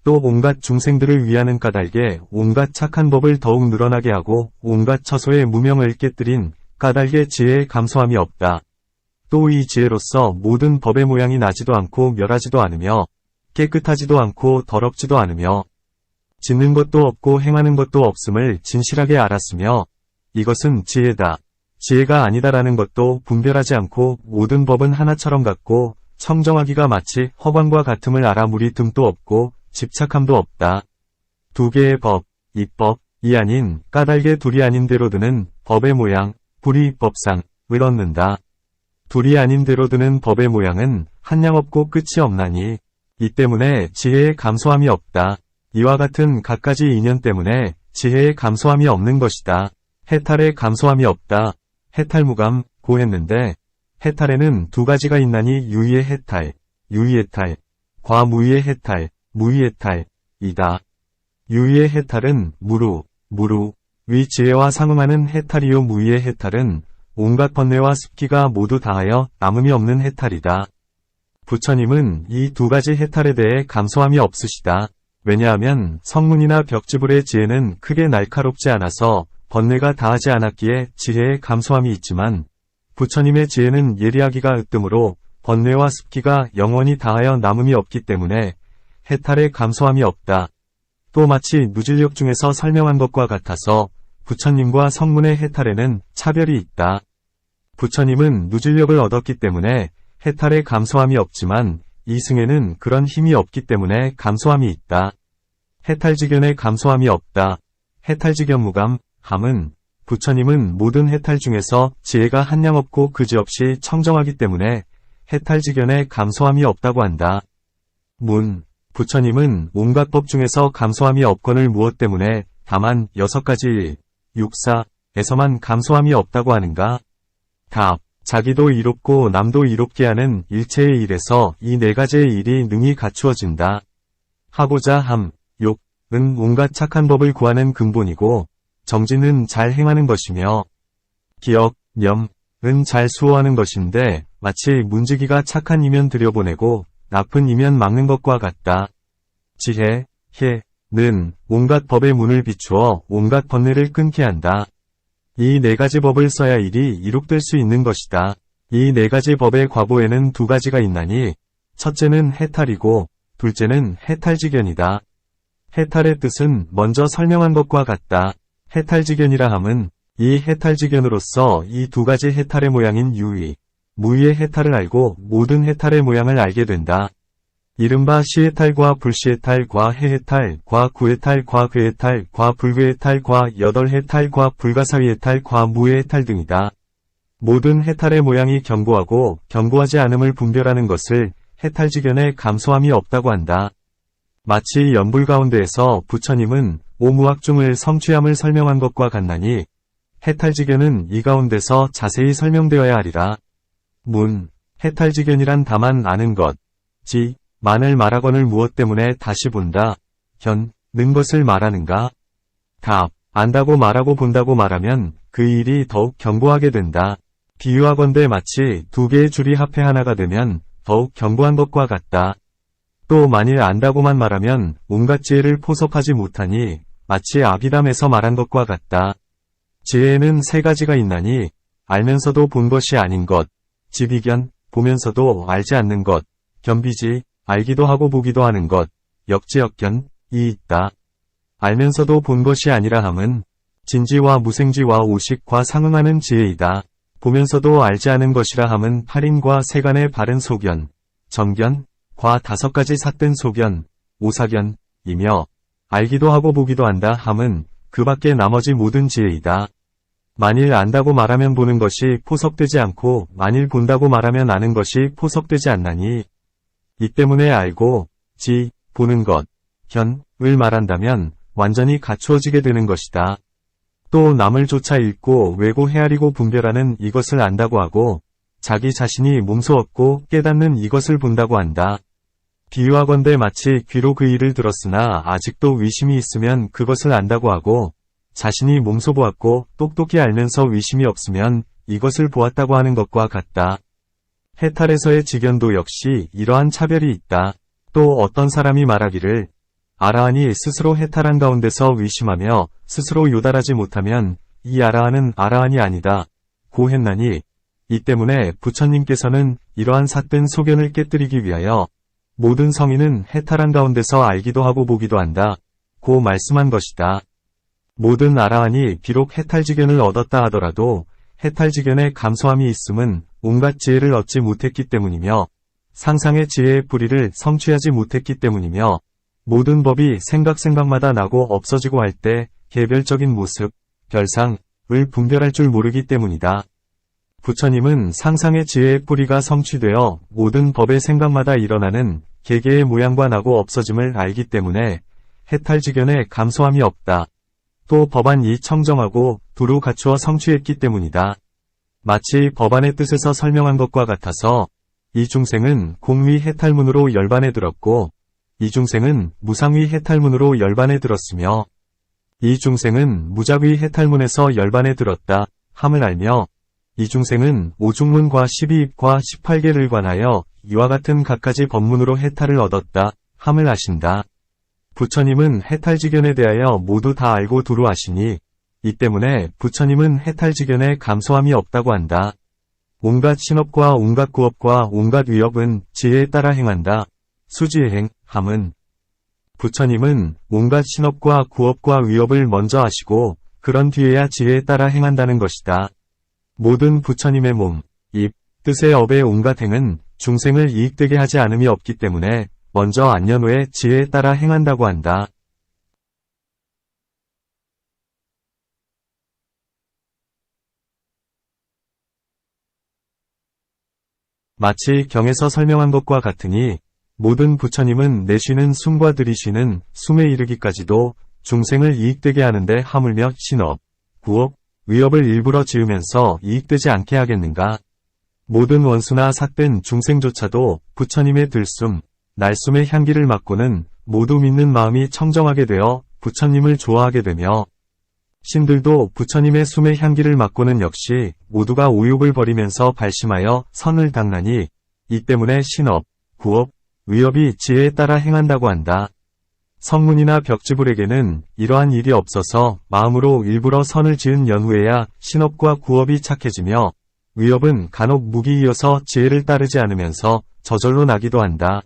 또 온갖 중생들을 위하는 까닭에 온갖 착한 법을 더욱 늘어나게 하고 온갖 처소의 무명을 깨뜨린 까닭에 지혜에 감소함이 없다. 또 이 지혜로서 모든 법의 모양이 나지도 않고 멸하지도 않으며 깨끗하지도 않고 더럽지도 않으며 짓는 것도 없고 행하는 것도 없음을 진실하게 알았으며 이것은 지혜다. 지혜가 아니다라는 것도 분별하지 않고 모든 법은 하나처럼 같고 청정하기가 마치 허광과 같음을 알아 무리 틈도 없고 집착함도 없다. 두 개의 법, 이법이 아닌 까닭의 둘이 아닌 대로 드는 법의 모양, 불이 법상을 얻는다. 둘이 아닌 대로 드는 법의 모양은 한량없고 끝이 없나니 이 때문에 지혜에 감소함이 없다. 이와 같은 갖가지 인연 때문에 지혜에 감소함이 없는 것이다. 해탈에 감소함이 없다. 해탈무감, 고했는데 해탈에는 두 가지가 있나니 유의의 해탈, 유의해탈, 과무의의 해탈, 무의해탈이다. 유의의 해탈은 무루, 위 지혜와 상응하는 해탈이요 무의의 해탈은 온갖 번뇌와 습기가 모두 다하여 남음이 없는 해탈이다. 부처님은 이 두 가지 해탈에 대해 감소함이 없으시다. 왜냐하면 성문이나 벽지불의 지혜는 크게 날카롭지 않아서 번뇌가 다하지 않았기에 지혜에 감소함이 있지만 부처님의 지혜는 예리하기가 으뜸으로 번뇌와 습기가 영원히 다하여 남음이 없기 때문에 해탈에 감소함이 없다. 또 마치 누질력 중에서 설명한 것과 같아서 부처님과 성문의 해탈에는 차별이 있다. 부처님은 누질력을 얻었기 때문에 해탈에 감소함이 없지만 이승에는 그런 힘이 없기 때문에 감소함이 있다. 해탈지견에 감소함이 없다. 해탈지견무감, 함은 부처님은 모든 해탈 중에서 지혜가 한량없고 그지없이 청정하기 때문에 해탈지견에 감소함이 없다고 한다. 부처님은 온갖 법 중에서 감소함이 없거늘 무엇 때문에 다만 6가지 육사에서만 감소함이 없다고 하는가? 답. 자기도 이롭고 남도 이롭게 하는 일체의 일에서 이 4가지의 일이 능히 갖추어진다. 하고자 함, 욕은 온갖 착한 법을 구하는 근본이고 정진은 잘 행하는 것이며 기억, 염은 잘 수호하는 것인데 마치 문지기가 착한 이면 들여보내고 나쁜 이면 막는 것과 같다. 지혜, 는 온갖 법의 문을 비추어 온갖 번뇌를 끊게 한다. 이 4가지 법을 써야 일이 이룩될 수 있는 것이다. 이 4가지 법의 과보에는 2가지가 있나니 첫째는 해탈이고 둘째는 해탈지견이다. 해탈의 뜻은 먼저 설명한 것과 같다. 해탈지견이라 함은 이 해탈지견으로서 이 2가지 해탈의 모양인 유의, 무의의 해탈을 알고 모든 해탈의 모양을 알게 된다. 이른바 시해탈과 불시해탈과 해해탈과 구해탈과 괴해탈과 불괴해탈과 여덟해탈과 불가사의해탈과 무해해탈 등이다. 모든 해탈의 모양이 견고하고 견고하지 않음을 분별하는 것을 해탈지견에 감소함이 없다고 한다. 마치 연불 가운데에서 부처님은 오무학중을 성취함을 설명한 것과 같나니 해탈지견은 이 가운데서 자세히 설명되어야 하리라. 해탈지견이란 다만 아는 것, 만을 말하거늘 무엇 때문에 다시 본다. 는 것을 말하는가? 답. 안다고 말하고 본다고 말하면 그 일이 더욱 견고하게 된다. 비유하건대 마치 2개의 줄이 합해 하나가 되면 더욱 견고한 것과 같다. 또 만일 안다고만 말하면 온갖 지혜를 포섭하지 못하니 마치 아비담에서 말한 것과 같다. 지혜에는 3가지가 있나니 알면서도 본 것이 아닌 것, 지비견, 보면서도 알지 않는 것, 견비지, 알기도 하고 보기도 하는 것, 역지역견이 있다. 알면서도 본 것이 아니라 함은 진지와 무생지와 오식과 상응하는 지혜이다. 보면서도 알지 않은 것이라 함은 8인과 세간의 바른 소견, 정견, 과 5가지 삿된 소견, 오사견이며 알기도 하고 보기도 한다 함은 그 밖에 나머지 모든 지혜이다. 만일 안다고 말하면 보는 것이 포석되지 않고 만일 본다고 말하면 아는 것이 포석되지 않나니 이 때문에 알고 보는 것, 견을 말한다면 완전히 갖추어지게 되는 것이다. 또 남을 조차 읽고 외고 헤아리고 분별하는 이것을 안다고 하고 자기 자신이 몸소 얻고 깨닫는 이것을 본다고 한다. 비유하건대 마치 귀로 그 일을 들었으나 아직도 위심이 있으면 그것을 안다고 하고 자신이 몸소 보았고 똑똑히 알면서 위심이 없으면 이것을 보았다고 하는 것과 같다. 해탈에서의 직연도 역시 이러한 차별이 있다. 또 어떤 사람이 말하기를 아라한이 스스로 해탈한 가운데서 위심하며 스스로 요달하지 못하면 이 아라한은 아라한이 아니다. 고 했나니 이 때문에 부처님께서는 이러한 삿된 소견을 깨뜨리기 위하여 모든 성인은 해탈한 가운데서 알기도 하고 보기도 한다. 고 말씀한 것이다. 모든 아라한이 비록 해탈지견을 얻었다 하더라도 해탈지견의 감소함이 있음은 온갖 지혜를 얻지 못했기 때문이며 상상의 지혜의 뿌리를 성취하지 못했기 때문이며 모든 법이 생각마다 나고 없어지고 할 때 개별적인 모습, 별상을 분별할 줄 모르기 때문이다. 부처님은 상상의 지혜의 뿌리가 성취되어 모든 법의 생각마다 일어나는 개개의 모양과 나고 없어짐을 알기 때문에 해탈지견의 감소함이 없다. 또 법안이 청정하고 두루 갖추어 성취했기 때문이다. 마치 법안의 뜻에서 설명한 것과 같아서 이 중생은 공위 해탈문으로 열반에 들었고 이 중생은 무상위 해탈문으로 열반에 들었으며 이 중생은 무작위 해탈문에서 열반에 들었다 함을 알며 이 중생은 오중문과 12입과 18개를 관하여 이와 같은 각가지 법문으로 해탈을 얻었다 함을 아신다. 부처님은 해탈지견에 대하여 모두 다 알고 두루 아시니 이 때문에 부처님은 해탈지견에 감소함이 없다고 한다. 온갖 신업과 온갖 구업과 온갖 위업은 지혜에 따라 행한다. 수지행 함은 부처님은 온갖 신업과 구업과 위업을 먼저 아시고 그런 뒤에야 지혜에 따라 행한다는 것이다. 모든 부처님의 몸, 입, 뜻의 업의 온갖 행은 중생을 이익되게 하지 않음이 없기 때문에 먼저 안년 후에 지혜에 따라 행한다고 한다. 마치 경에서 설명한 것과 같으니 모든 부처님은 내쉬는 숨과 들이쉬는 숨에 이르기까지도 중생을 이익되게 하는데 하물며 신업, 구업, 위업을 일부러 지으면서 이익되지 않게 하겠는가. 모든 원수나 삿된 중생조차도 부처님의 들숨, 날숨의 향기를 맡고는 모두 믿는 마음이 청정하게 되어 부처님을 좋아하게 되며 신들도 부처님의 숨의 향기를 맡고는 역시 모두가 오욕을 버리면서 발심하여 선을 닦나니 이 때문에 신업, 구업, 위업이 지혜에 따라 행한다고 한다. 성문이나 벽지불에게는 이러한 일이 없어서 마음으로 일부러 선을 지은 연후에야 신업과 구업이 착해지며 위업은 간혹 무기이어서 지혜를 따르지 않으면서 저절로 나기도 한다.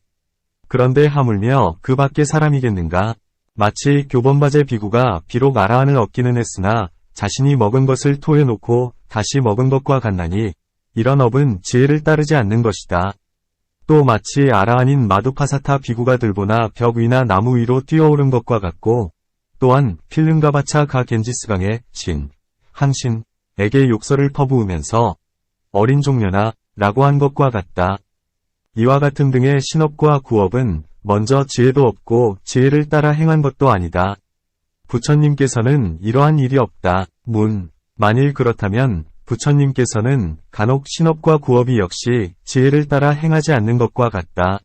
그런데 하물며 그 밖의 사람이겠는가? 마치 교본바제 비구가 비록 아라한을 얻기는 했으나 자신이 먹은 것을 토해 놓고 다시 먹은 것과 같나니 이런 업은 지혜를 따르지 않는 것이다. 또 마치 아라한인 마두파사타 비구가 들보나 벽 위나 나무 위로 뛰어오른 것과 같고 또한 필름가바차 가 겐지스강의 항신에게 욕설을 퍼부으면서 어린 종려나 라고 한 것과 같다. 이와 같은 등의 신업과 구업은 먼저 지혜도 없고 지혜를 따라 행한 것도 아니다. 부처님께서는 이러한 일이 없다. 만일 그렇다면 부처님께서는 간혹 신업과 구업이 역시 지혜를 따라 행하지 않는 것과 같다.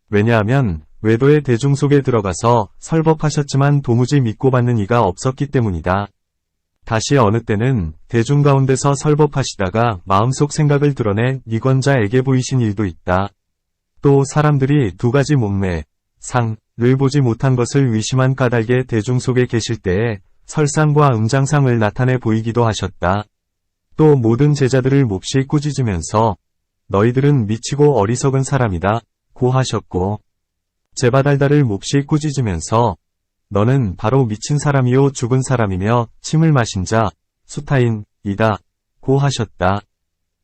왜냐하면 외도의 대중 속에 들어가서 설법하셨지만 도무지 믿고 받는 이가 없었기 때문이다. 다시 어느 때는 대중 가운데서 설법하시다가 마음속 생각을 드러내 이권자에게 보이신 일도 있다. 또 사람들이 두 가지 몸매, 상을 보지 못한 것을 위심한 까닭에 대중 속에 계실 때에 설상과 음장상을 나타내 보이기도 하셨다. 또 모든 제자들을 몹시 꾸짖으면서 너희들은 미치고 어리석은 사람이다 고 하셨고 제바달다를 몹시 꾸짖으면서 너는 바로 미친 사람이요 죽은 사람이며 침을 마신 자, 수타인이다. 고 하셨다.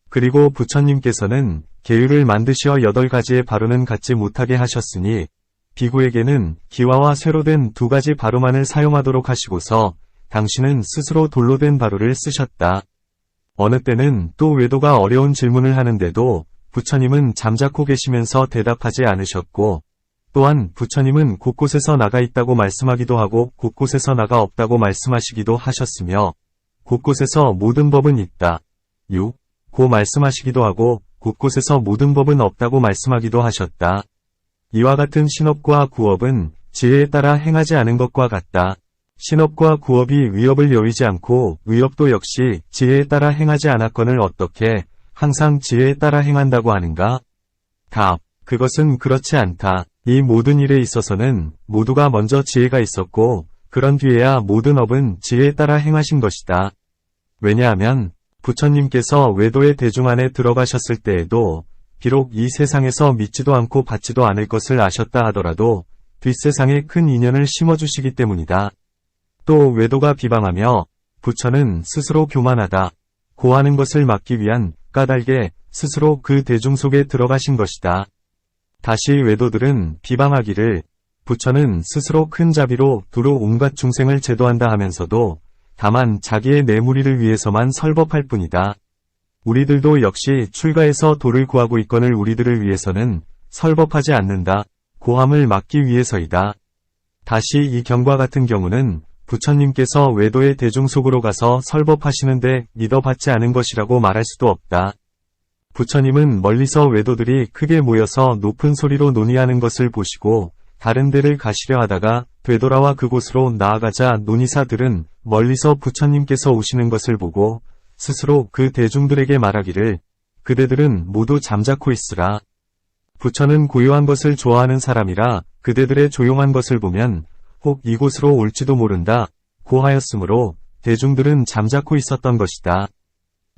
그리고 부처님께서는 계율을 만드시어 8가지의 바로는 갖지 못하게 하셨으니 비구에게는 기와와 쇠로 된 2가지 바로만을 사용하도록 하시고서 당신은 스스로 돌로 된 바로를 쓰셨다. 어느 때는 또 외도가 어려운 질문을 하는데도 부처님은 잠자코 계시면서 대답하지 않으셨고 또한 부처님은 곳곳에서 나가 있다고 말씀하기도 하고 곳곳에서 나가 없다고 말씀하시기도 하셨으며 곳곳에서 모든 법은 있다. 고 말씀하시기도 하고 곳곳에서 모든 법은 없다고 말씀하기도 하셨다. 이와 같은 신업과 구업은 지혜에 따라 행하지 않은 것과 같다. 신업과 구업이 위업을 여위지 않고 위업도 역시 지혜에 따라 행하지 않았거늘 어떻게 항상 지혜에 따라 행한다고 하는가? 답. 그것은 그렇지 않다. 이 모든 일에 있어서는 모두가 먼저 지혜가 있었고 그런 뒤에야 모든 업은 지혜에 따라 행하신 것이다. 왜냐하면 부처님께서 외도의 대중 안에 들어가셨을 때에도 비록 이 세상에서 믿지도 않고 받지도 않을 것을 아셨다 하더라도 뒷세상에 큰 인연을 심어주시기 때문이다. 또 외도가 비방하며 부처는 스스로 교만하다 고 하는 것을 막기 위한 까닭에 스스로 그 대중 속에 들어가신 것이다. 다시 외도들은 비방하기를 부처는 스스로 큰 자비로 두루 온갖 중생을 제도한다 하면서도 다만 자기의 내무리를 위해서만 설법할 뿐이다. 우리들도 역시 출가해서 도를 구하고 있거늘 우리들을 위해서는 설법하지 않는다. 고함을 막기 위해서이다. 다시 이 경과 같은 경우는 부처님께서 외도의 대중 속으로 가서 설법하시는데 믿어받지 않은 것이라고 말할 수도 없다. 부처님은 멀리서 외도들이 크게 모여서 높은 소리로 논의하는 것을 보시고 다른 데를 가시려 하다가 되돌아와 그곳으로 나아가자 논의사들은 멀리서 부처님께서 오시는 것을 보고 스스로 그 대중들에게 말하기를 그대들은 모두 잠자코 있으라. 부처는 고요한 것을 좋아하는 사람이라 그대들의 조용한 것을 보면 혹 이곳으로 올지도 모른다 고 하였으므로 대중들은 잠자코 있었던 것이다.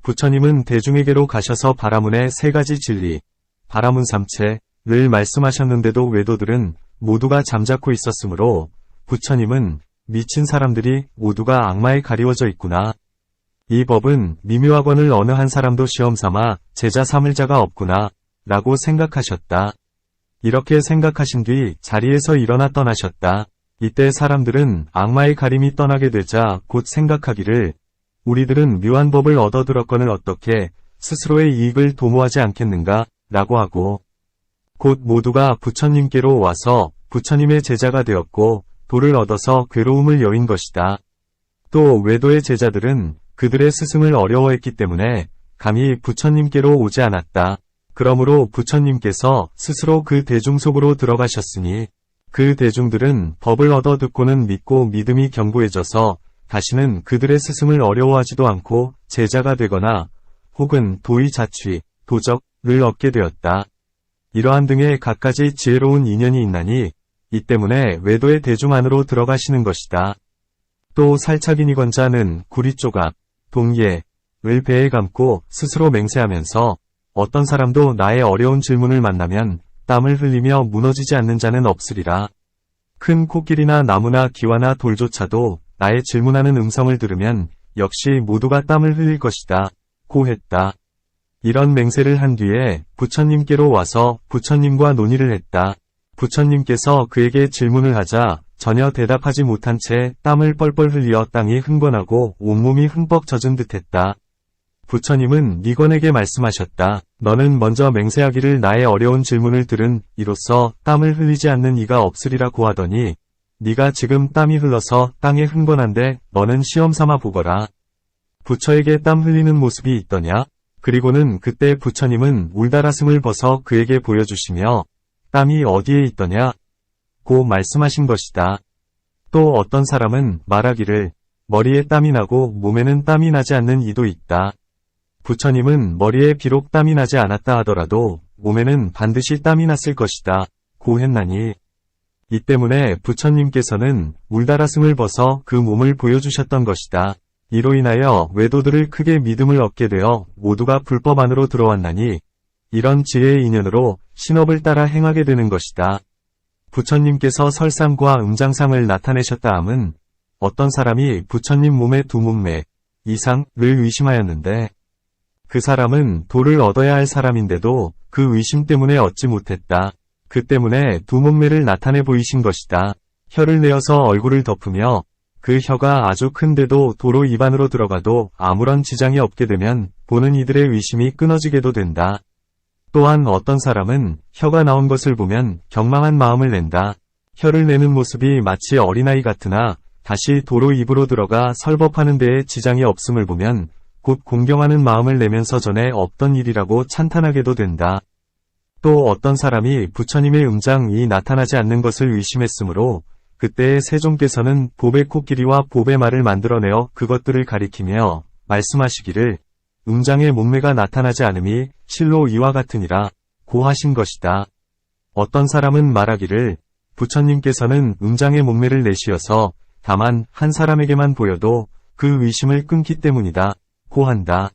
부처님은 대중에게로 가셔서 바라문의 3가지 진리, 바라문 3체를 말씀하셨는데도 외도들은 모두가 잠자코 있었으므로 부처님은 미친 사람들이 모두가 악마에 가리워져 있구나. 이 법은 미묘하거늘 어느 한 사람도 시험삼아 제자 삼을 자가 없구나 라고 생각하셨다. 이렇게 생각하신 뒤 자리에서 일어나 떠나셨다. 이때 사람들은 악마의 가림이 떠나게 되자 곧 생각하기를 우리들은 묘한 법을 얻어들었거늘 어떻게 스스로의 이익을 도모하지 않겠는가 라고 하고 곧 모두가 부처님께로 와서 부처님의 제자가 되었고 도를 얻어서 괴로움을 여인 것이다. 또 외도의 제자들은 그들의 스승을 어려워했기 때문에 감히 부처님께로 오지 않았다. 그러므로 부처님께서 스스로 그 대중 속으로 들어가셨으니 그 대중들은 법을 얻어 듣고는 믿고 믿음이 견고해져서 다시는 그들의 스승을 어려워하지도 않고 제자가 되거나 혹은 도의 자취, 도적을 얻게 되었다. 이러한 등의 갖가지 지혜로운 인연이 있나니 이 때문에 외도의 대중 안으로 들어가시는 것이다. 또 살착인이건자는 구리조각, 동예을 배에 감고 스스로 맹세하면서 어떤 사람도 나의 어려운 질문을 만나면 땀을 흘리며 무너지지 않는 자는 없으리라. 큰 코끼리나 나무나 기와나 돌조차도 나의 질문하는 음성을 들으면 역시 모두가 땀을 흘릴 것이다. 고 했다. 이런 맹세를 한 뒤에 부처님께로 와서 부처님과 논의를 했다. 부처님께서 그에게 질문을 하자 전혀 대답하지 못한 채 땀을 뻘뻘 흘려 땅이 흥건하고 온몸이 흠뻑 젖은 듯했다. 부처님은 니건에게 말씀하셨다. 너는 먼저 맹세하기를 나의 어려운 질문을 들은 이로써 땀을 흘리지 않는 이가 없으리라고 하더니 네가 지금 땀이 흘러서 땅에 흥건한데 너는 시험 삼아 보거라. 부처에게 땀 흘리는 모습이 있더냐? 그리고는 그때 부처님은 울다라슴을 벗어 그에게 보여주시며 땀이 어디에 있더냐? 고 말씀하신 것이다. 또 어떤 사람은 말하기를 머리에 땀이 나고 몸에는 땀이 나지 않는 이도 있다. 부처님은 머리에 비록 땀이 나지 않았다 하더라도 몸에는 반드시 땀이 났을 것이다. 고 했나니 이 때문에 부처님께서는 울다라슴을 벗어 그 몸을 보여주셨던 것이다. 이로 인하여 외도들을 크게 믿음을 얻게 되어 모두가 불법 안으로 들어왔나니 이런 지혜의 인연으로 신업을 따라 행하게 되는 것이다. 부처님께서 설상과 음장상을 나타내셨다 함은 어떤 사람이 부처님 몸의 두 몸매 이상을 의심하였는데 그 사람은 도를 얻어야 할 사람인데도 그 의심 때문에 얻지 못했다. 그 때문에 두 몸매를 나타내 보이신 것이다. 혀를 내어서 얼굴을 덮으며 그 혀가 아주 큰데도 도로 입안으로 들어가도 아무런 지장이 없게 되면 보는 이들의 의심이 끊어지게도 된다. 또한 어떤 사람은 혀가 나온 것을 보면 경망한 마음을 낸다. 혀를 내는 모습이 마치 어린아이 같으나 다시 도로 입으로 들어가 설법하는 데에 지장이 없음을 보면 곧 공경하는 마음을 내면서 전에 없던 일이라고 찬탄하게도 된다. 또 어떤 사람이 부처님의 음장이 나타나지 않는 것을 의심했으므로 그때의 세종께서는 보배 코끼리와 보배 말을 만들어내어 그것들을 가리키며 말씀하시기를 음장의 몸매가 나타나지 않음이 실로 이와 같으니라 고 하신 것이다. 어떤 사람은 말하기를 부처님께서는 음장의 몸매를 내시어서 다만 한 사람에게만 보여도 그 의심을 끊기 때문이다 고 한다.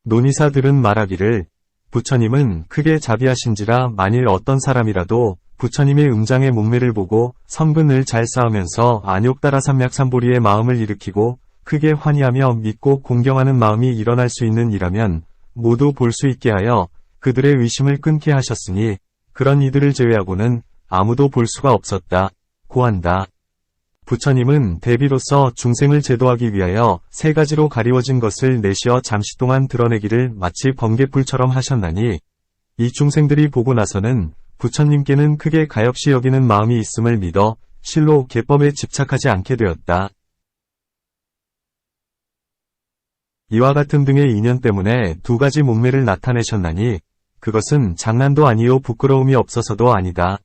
논의사들은 말하기를 부처님은 크게 자비하신지라 만일 어떤 사람이라도 부처님의 음장의 몸매를 보고 성근을 잘 쌓으면서 안욕따라삼맥삼보리의 마음을 일으키고 크게 환희하며 믿고 공경하는 마음이 일어날 수 있는 이라면 모두 볼 수 있게 하여 그들의 의심을 끊게 하셨으니 그런 이들을 제외하고는 아무도 볼 수가 없었다 고 한다. 부처님은 대비로서 중생을 제도하기 위하여 세 가지로 가리워진 것을 내시어 잠시 동안 드러내기를 마치 번개불처럼 하셨나니 이 중생들이 보고 나서는 부처님께는 크게 가엾이 여기는 마음이 있음을 믿어 실로 계법에 집착하지 않게 되었다. 이와 같은 등의 인연 때문에 두 가지 몸매를 나타내셨나니 그것은 장난도 아니요 부끄러움이 없어서도 아니다.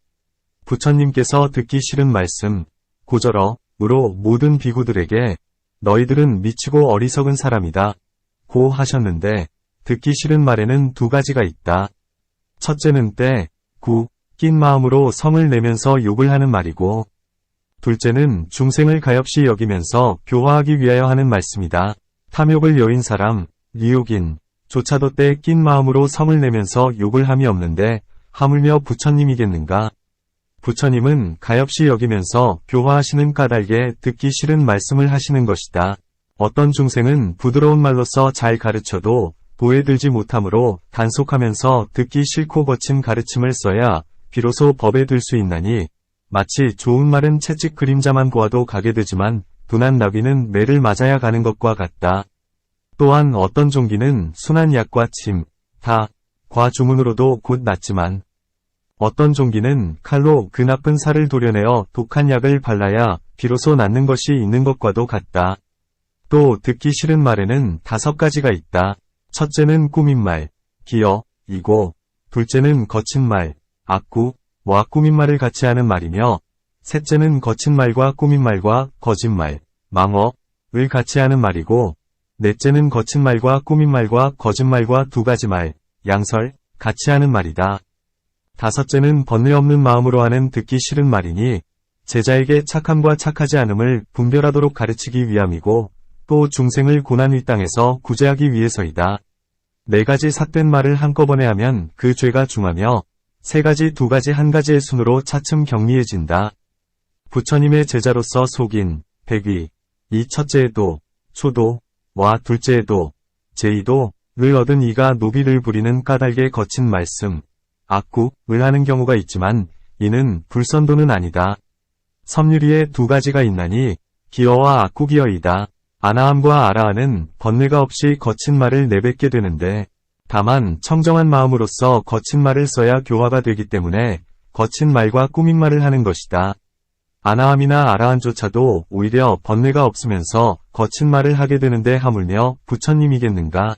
부처님께서 듣기 싫은 말씀 고절어으로 모든 비구들에게 너희들은 미치고 어리석은 사람이다 고 하셨는데 듣기 싫은 말에는 두 가지가 있다. 첫째는 낀 마음으로 성을 내면서 욕을 하는 말이고 둘째는 중생을 가엾이 여기면서 교화하기 위하여 하는 말씀이다. 탐욕을 여인 사람, 리욕인 조차도 낀 마음으로 성을 내면서 욕을 함이 없는데 하물며 부처님이겠는가? 부처님은 가엾이 여기면서 교화하시는 까닭에 듣기 싫은 말씀을 하시는 것이다. 어떤 중생은 부드러운 말로써 잘 가르쳐도 도에 들지 못하므로 단속하면서 듣기 싫고 거친 가르침을 써야 비로소 법에 들 수 있나니 마치 좋은 말은 채찍 그림자만 보아도 가게 되지만 둔한 나귀는 매를 맞아야 가는 것과 같다. 또한 어떤 종기는 순한 약과 침, 과 주문으로도 곧 낫지만 어떤 종기는 칼로 그 나쁜 살을 도려내어 독한 약을 발라야 비로소 낫는 것이 있는 것과도 같다. 또 듣기 싫은 말에는 5가지가 있다. 첫째는 꾸민 말, 이고 둘째는 거친 말, 와 꾸민 말을 같이 하는 말이며 셋째는 거친 말과 꾸민 말과 거짓말, 망어를 같이 하는 말이고 넷째는 거친 말과 꾸민 말과 거짓말과 2가지 말, 양설, 같이 하는 말이다. 다섯째는 번뇌 없는 마음으로 하는 듣기 싫은 말이니 제자에게 착함과 착하지 않음을 분별하도록 가르치기 위함이고 또 중생을 고난 윗땅에서 구제하기 위해서이다. 4가지 삿된 말을 한꺼번에 하면 그 죄가 중하며 3가지 2가지 1가지의 순으로 차츰 경미해진다. 부처님의 제자로서 속인 백위, 이 첫째의 도, 초도와 둘째의 도, 제2도를 얻은 이가 노비를 부리는 까닭에 거친 말씀, 을 하는 경우가 있지만 이는 불선도는 아니다. 섭유리에 2가지가 있나니 기어와 악구기어이다. 아나함과 아라함은 번뇌가 없이 거친 말을 내뱉게 되는데 다만 청정한 마음으로써 거친 말을 써야 교화가 되기 때문에 거친 말과 꾸민 말을 하는 것이다. 아나함이나 아라함조차도 오히려 번뇌가 없으면서 거친 말을 하게 되는데 하물며 부처님이겠는가?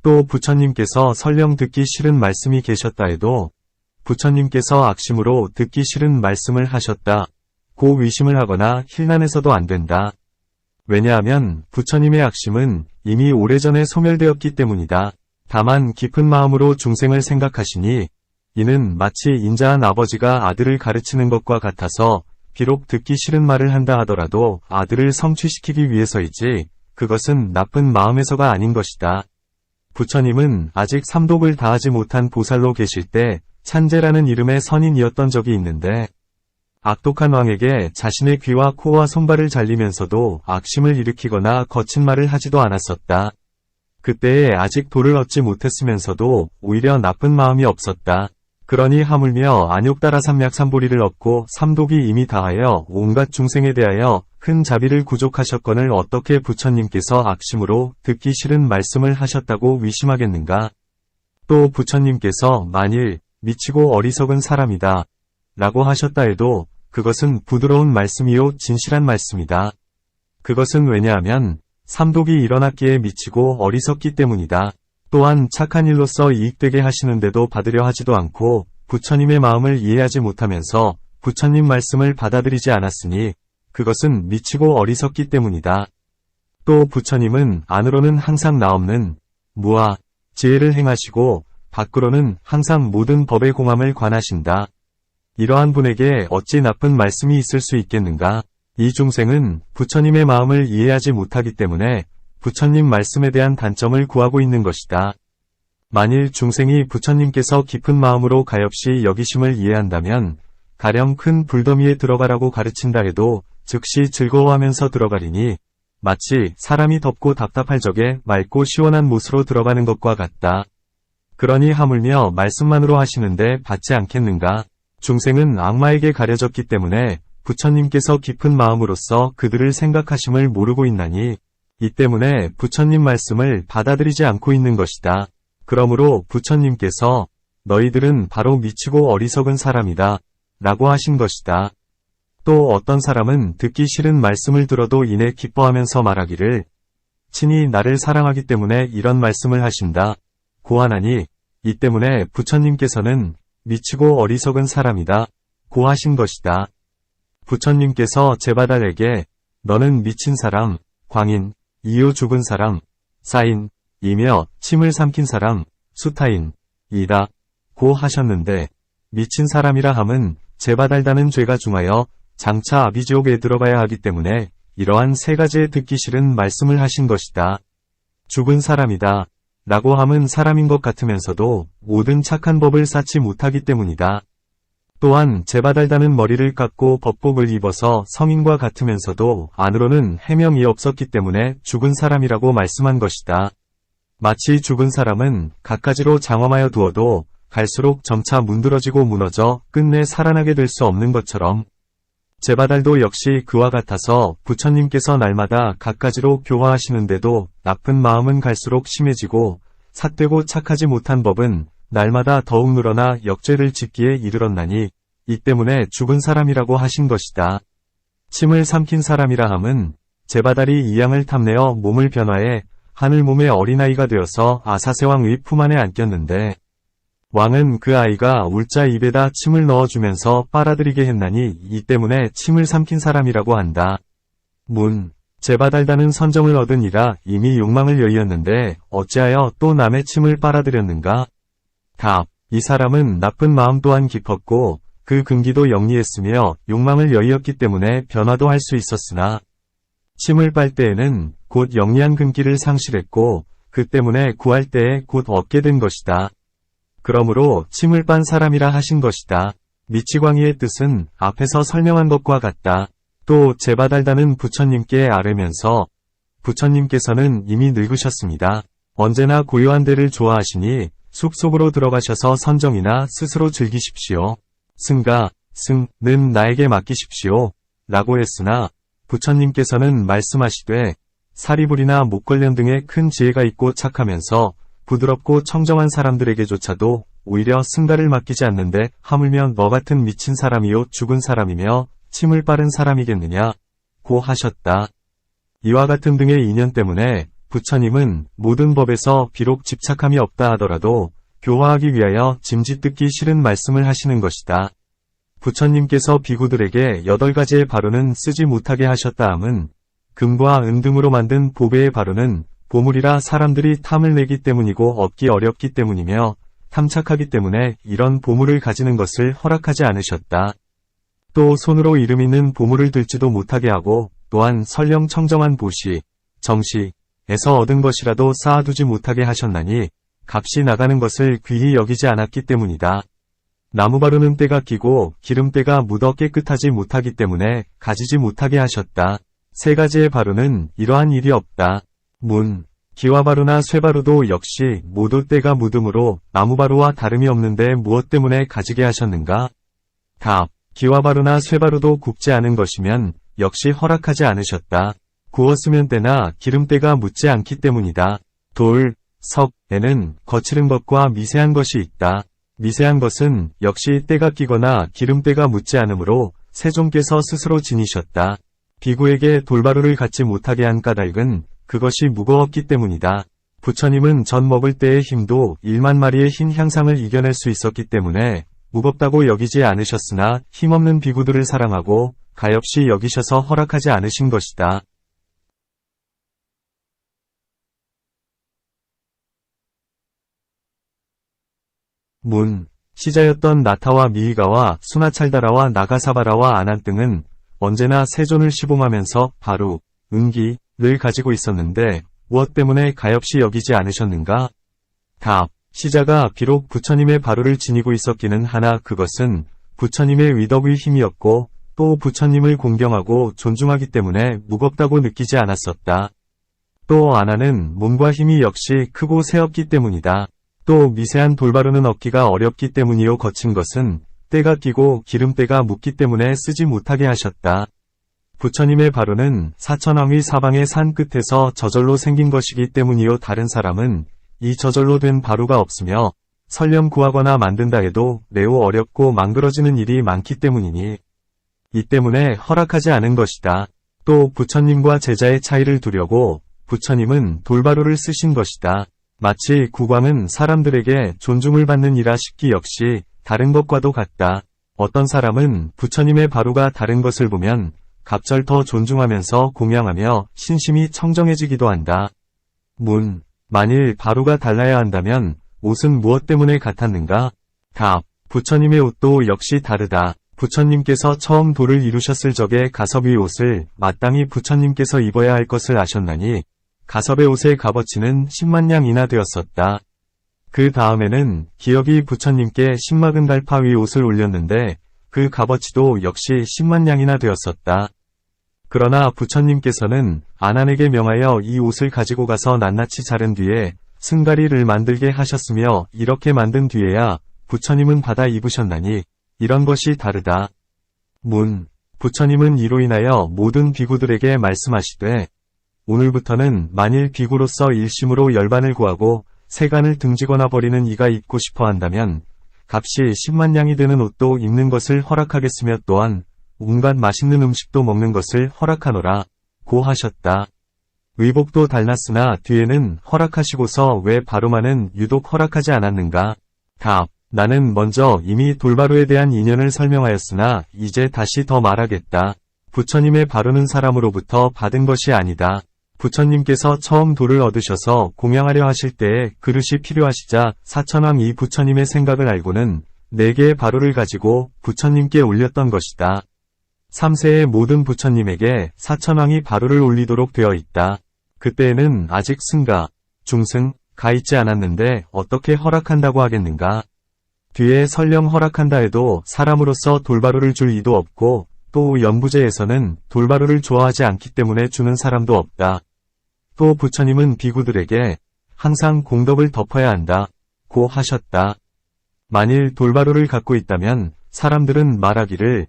또 부처님께서 설령 듣기 싫은 말씀이 계셨다 해도 부처님께서 악심으로 듣기 싫은 말씀을 하셨다 고 의심을 하거나 힐난해서도 안 된다. 왜냐하면 부처님의 악심은 이미 오래전에 소멸되었기 때문이다. 다만 깊은 마음으로 중생을 생각하시니 이는 마치 인자한 아버지가 아들을 가르치는 것과 같아서 비록 듣기 싫은 말을 한다 하더라도 아들을 성취시키기 위해서이지 그것은 나쁜 마음에서가 아닌 것이다. 부처님은 아직 삼독을 다하지 못한 보살로 계실 때 찬제라는 이름의 선인이었던 적이 있는데 악독한 왕에게 자신의 귀와 코와 손발을 잘리면서도 악심을 일으키거나 거친 말을 하지도 않았었다. 그때에 아직 도를 얻지 못했으면서도 오히려 나쁜 마음이 없었다. 그러니 하물며 안욕따라 삼약삼보리를 얻고 삼독이 이미 다하여 온갖 중생에 대하여 큰 자비를 구족하셨거늘 어떻게 부처님께서 악심으로 듣기 싫은 말씀을 하셨다고 위심하겠는가? 또 부처님께서 만일 미치고 어리석은 사람이다 라고 하셨다 해도 그것은 부드러운 말씀이요 진실한 말씀이다. 그것은 왜냐하면 삼독이 일어났기에 미치고 어리석기 때문이다. 또한 착한 일로서 이익되게 하시는데도 받으려 하지도 않고 부처님의 마음을 이해하지 못하면서 부처님 말씀을 받아들이지 않았으니 그것은 미치고 어리석기 때문이다. 또 부처님은 안으로는 항상 나없는 무아, 지혜를 행하시고 밖으로는 항상 모든 법의 공함을 관하신다. 이러한 분에게 어찌 나쁜 말씀이 있을 수 있겠는가? 이 중생은 부처님의 마음을 이해하지 못하기 때문에 부처님 말씀에 대한 단점을 구하고 있는 것이다. 만일 중생이 부처님께서 깊은 마음으로 가엾이 여기심을 이해한다면 가령 큰 불더미에 들어가라고 가르친다 해도 즉시 즐거워하면서 들어가리니 마치 사람이 덥고 답답할 적에 맑고 시원한 못으로 들어가는 것과 같다. 그러니 하물며 말씀만으로 하시는데 받지 않겠는가? 중생은 악마에게 가려졌기 때문에 부처님께서 깊은 마음으로써 그들을 생각하심을 모르고 있나니 이 때문에 부처님 말씀을 받아들이지 않고 있는 것이다. 그러므로 부처님께서 너희들은 바로 미치고 어리석은 사람이다 라고 하신 것이다. 또 어떤 사람은 듣기 싫은 말씀을 들어도 이내 기뻐하면서 말하기를 친히 나를 사랑하기 때문에 이런 말씀을 하신다 고 하나니 이 때문에 부처님께서는 미치고 어리석은 사람이다 고 하신 것이다. 부처님께서 제바달에게 너는 미친 사람, 광인, 이유 죽은 사람, 사인, 이며 침을 삼킨 사람, 수타인, 이다 고 하셨는데 미친 사람이라 함은 제바달다는 죄가 중하여 장차 아비지옥에 들어가야 하기 때문에 이러한 세 가지의 듣기 싫은 말씀을 하신 것이다. 죽은 사람이다 라고 함은 사람인 것 같으면서도 모든 착한 법을 쌓지 못하기 때문이다. 또한 제바달다는 머리를 깎고 법복을 입어서 성인과 같으면서도 안으로는 해명이 없었기 때문에 죽은 사람이라고 말씀한 것이다. 마치 죽은 사람은 갖가지로 장엄하여 두어도 갈수록 점차 문드러지고 무너져 끝내 살아나게 될 수 없는 것처럼 제바달도 역시 그와 같아서 부처님께서 날마다 갖가지로 교화하시는데도 나쁜 마음은 갈수록 심해지고 삿되고 착하지 못한 법은 날마다 더욱 늘어나 역죄를 짓기에 이르렀나니 이 때문에 죽은 사람이라고 하신 것이다. 침을 삼킨 사람이라 함은 제바달이 이 양을 탐내어 몸을 변화해 하늘 몸의 어린아이가 되어서 아사세왕의 품 안에 안겼는데 왕은 그 아이가 울자 입에다 침을 넣어주면서 빨아들이게 했나니 이 때문에 침을 삼킨 사람이라고 한다. 문. 제바달다는 선정을 얻은 이라 이미 욕망을 여의었는데 어찌하여 또 남의 침을 빨아들였는가? 답. 이 사람은 나쁜 마음 또한 깊었고 그 근기도 영리했으며 욕망을 여의었기 때문에 변화도 할 수 있었으나 침을 빨 때에는 곧 영리한 근기를 상실했고 그 때문에 구할 때에 곧 얻게 된 것이다. 그러므로 침을 빤 사람이라 하신 것이다. 미치광이의 뜻은 앞에서 설명한 것과 같다. 또 제바달다는 부처님께 아뢰면서 부처님께서는 이미 늙으셨습니다. 언제나 고요한 데를 좋아하시니 숲속으로 들어가셔서 선정이나 스스로 즐기십시오. 승가, 승는 나에게 맡기십시오. 라고 했으나 부처님께서는 말씀하시되 사리불이나 목걸련 등의 큰 지혜가 있고 착하면서 부드럽고 청정한 사람들에게조차도 오히려 승가를 맡기지 않는데 하물며 너 같은 미친 사람이요 죽은 사람이며 침을 빠른 사람이겠느냐 고 하셨다. 이와 같은 등의 인연 때문에 부처님은 모든 법에서 비록 집착함이 없다 하더라도 교화하기 위하여 짐짓듣기 싫은 말씀을 하시는 것이다. 부처님께서 비구들에게 8가지의 바로는 쓰지 못하게 하셨다 함은 금과 은 등으로 만든 보배의 바로는 보물이라 사람들이 탐을 내기 때문이고 얻기 어렵기 때문이며 탐착하기 때문에 이런 보물을 가지는 것을 허락하지 않으셨다. 또 손으로 이름 있는 보물을 들지도 못하게 하고 또한 설령 청정한 보시, 정시에서 얻은 것이라도 쌓아두지 못하게 하셨나니 값이 나가는 것을 귀히 여기지 않았기 때문이다. 나무바루는 때가 끼고 기름때가 묻어 깨끗하지 못하기 때문에 가지지 못하게 하셨다. 세 가지의 바루는 이러한 일이 없다. 문. 기와바루나 쇠바루도 역시 모두 때가 묻음으로 나무바루와 다름이 없는데 무엇 때문에 가지게 하셨는가? 답. 기와바루나 쇠바루도 굽지 않은 것이면 역시 허락하지 않으셨다. 구웠으면 때나 기름때가 묻지 않기 때문이다. 돌, 석에는 거칠은 것과 미세한 것이 있다. 미세한 것은 역시 때가 끼거나 기름때가 묻지 않으므로 세종께서 스스로 지니셨다. 비구에게 돌바루를 갖지 못하게 한 까닭은 그것이 무거웠기 때문이다. 부처님은 전 먹을 때의 힘도 1만 마리의 흰 향상을 이겨낼 수 있었기 때문에 무겁다고 여기지 않으셨으나 힘없는 비구들을 사랑하고 가엾이 여기셔서 허락하지 않으신 것이다. 문. 시자였던 나타와 미히가와 수나찰다라와 나가사바라와 아난 등은 언제나 세존을 시봉하면서 바루, 은기를 가지고 있었는데 무엇 때문에 가엾이 여기지 않으셨는가? 답. 시자가 비록 부처님의 바루를 지니고 있었기는 하나 그것은 부처님의 위덕의 힘이었고 또 부처님을 공경하고 존중하기 때문에 무겁다고 느끼지 않았었다. 또 아나는 몸과 힘이 역시 크고 새없기 때문이다. 또 미세한 돌바루는 얻기가 어렵기 때문이요 거친 것은 때가 끼고 기름때가 묻기 때문에 쓰지 못하게 하셨다. 부처님의 바루는 사천왕의 사방의 산 끝에서 저절로 생긴 것이기 때문이요 다른 사람은 이 저절로 된 바루가 없으며 설령 구하거나 만든다 해도 매우 어렵고 망그러지는 일이 많기 때문이니 이 때문에 허락하지 않은 것이다. 또 부처님과 제자의 차이를 두려고 부처님은 돌바루를 쓰신 것이다. 마치 국왕은 사람들에게 존중을 받는 이라 식기 역시 다른 것과도 같다. 어떤 사람은 부처님의 바루가 다른 것을 보면 갑절 더 존중하면서 공양하며 신심이 청정해지기도 한다. 문. 만일 바루가 달라야 한다면 옷은 무엇 때문에 같았는가? 답. 부처님의 옷도 역시 다르다. 부처님께서 처음 도를 이루셨을 적에 가섭의 옷을 마땅히 부처님께서 입어야 할 것을 아셨나니 가섭의 옷의 값어치는 10만 냥이나 되었었다. 그 다음에는 기역이 부처님께 10막은 달파 위 옷을 올렸는데 그 값어치도 역시 10만 냥이나 되었었다. 그러나 부처님께서는 아난에게 명하여 이 옷을 가지고 가서 낱낱이 자른 뒤에 승가리를 만들게 하셨으며 이렇게 만든 뒤에야 부처님은 받아 입으셨나니 이런 것이 다르다. 문. 부처님은 이로 인하여 모든 비구들에게 말씀하시되 오늘부터는 만일 비구로서 일심으로 열반을 구하고 세간을 등지거나 버리는 이가 입고 싶어 한다면 값이 10만 냥이 되는 옷도 입는 것을 허락하겠으며 또한 온갖 맛있는 음식도 먹는 것을 허락하노라 고 하셨다. 의복도 달랐으나 뒤에는 허락하시고서 왜 바루만은 유독 허락하지 않았는가? 답. 나는 먼저 이미 돌바루에 대한 인연을 설명하였으나 이제 다시 더 말하겠다. 부처님의 바루는 사람으로부터 받은 것이 아니다. 부처님께서 처음 돌을 얻으셔서 공양하려 하실 때에 그릇이 필요하시자 사천왕 이 부처님의 생각을 알고는 4개의 바루를 가지고 부처님께 올렸던 것이다. 3세의 모든 부처님에게 사천왕이 바루를 올리도록 되어 있다. 그때에는 아직 승가, 중승, 가 있지 않았는데 어떻게 허락한다고 하겠는가? 뒤에 설령 허락한다 해도 사람으로서 돌바루를 줄 이도 없고 또 연부제에서는 돌바루를 좋아하지 않기 때문에 주는 사람도 없다. 또 부처님은 비구들에게 항상 공덕을 덮어야 한다 고 하셨다. 만일 돌바루를 갖고 있다면 사람들은 말하기를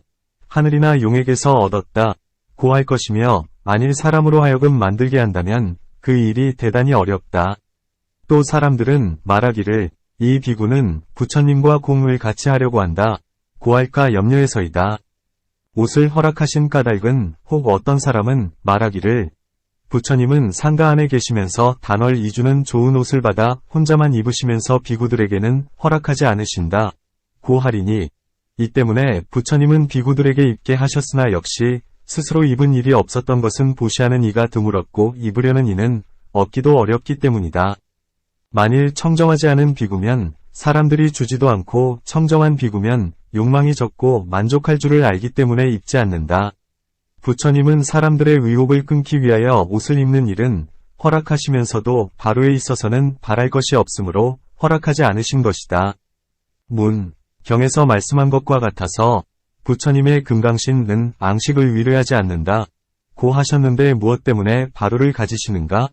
하늘이나 용에게서 얻었다 고 할 것이며 만일 사람으로 하여금 만들게 한다면 그 일이 대단히 어렵다. 또 사람들은 말하기를 이 비구는 부처님과 공을 같이 하려고 한다 고 할까 염려해서이다. 옷을 허락하신 까닭은 혹 어떤 사람은 말하기를 부처님은 상가 안에 계시면서 단월 2주는 좋은 옷을 받아 혼자만 입으시면서 비구들에게는 허락하지 않으신다 고 하리니 이 때문에 부처님은 비구들에게 입게 하셨으나 역시 스스로 입은 일이 없었던 것은 보시하는 이가 드물었고 입으려는 이는 얻기도 어렵기 때문이다. 만일 청정하지 않은 비구면 사람들이 주지도 않고 청정한 비구면 욕망이 적고 만족할 줄을 알기 때문에 입지 않는다. 부처님은 사람들의 의욕을 끊기 위하여 옷을 입는 일은 허락하시면서도 바루에 있어서는 바랄 것이 없으므로 허락하지 않으신 것이다. 문. 경에서 말씀한 것과 같아서 부처님의 금강신은 앙식을 위로하지 않는다. 고 하셨는데 무엇 때문에 바로를 가지시는가?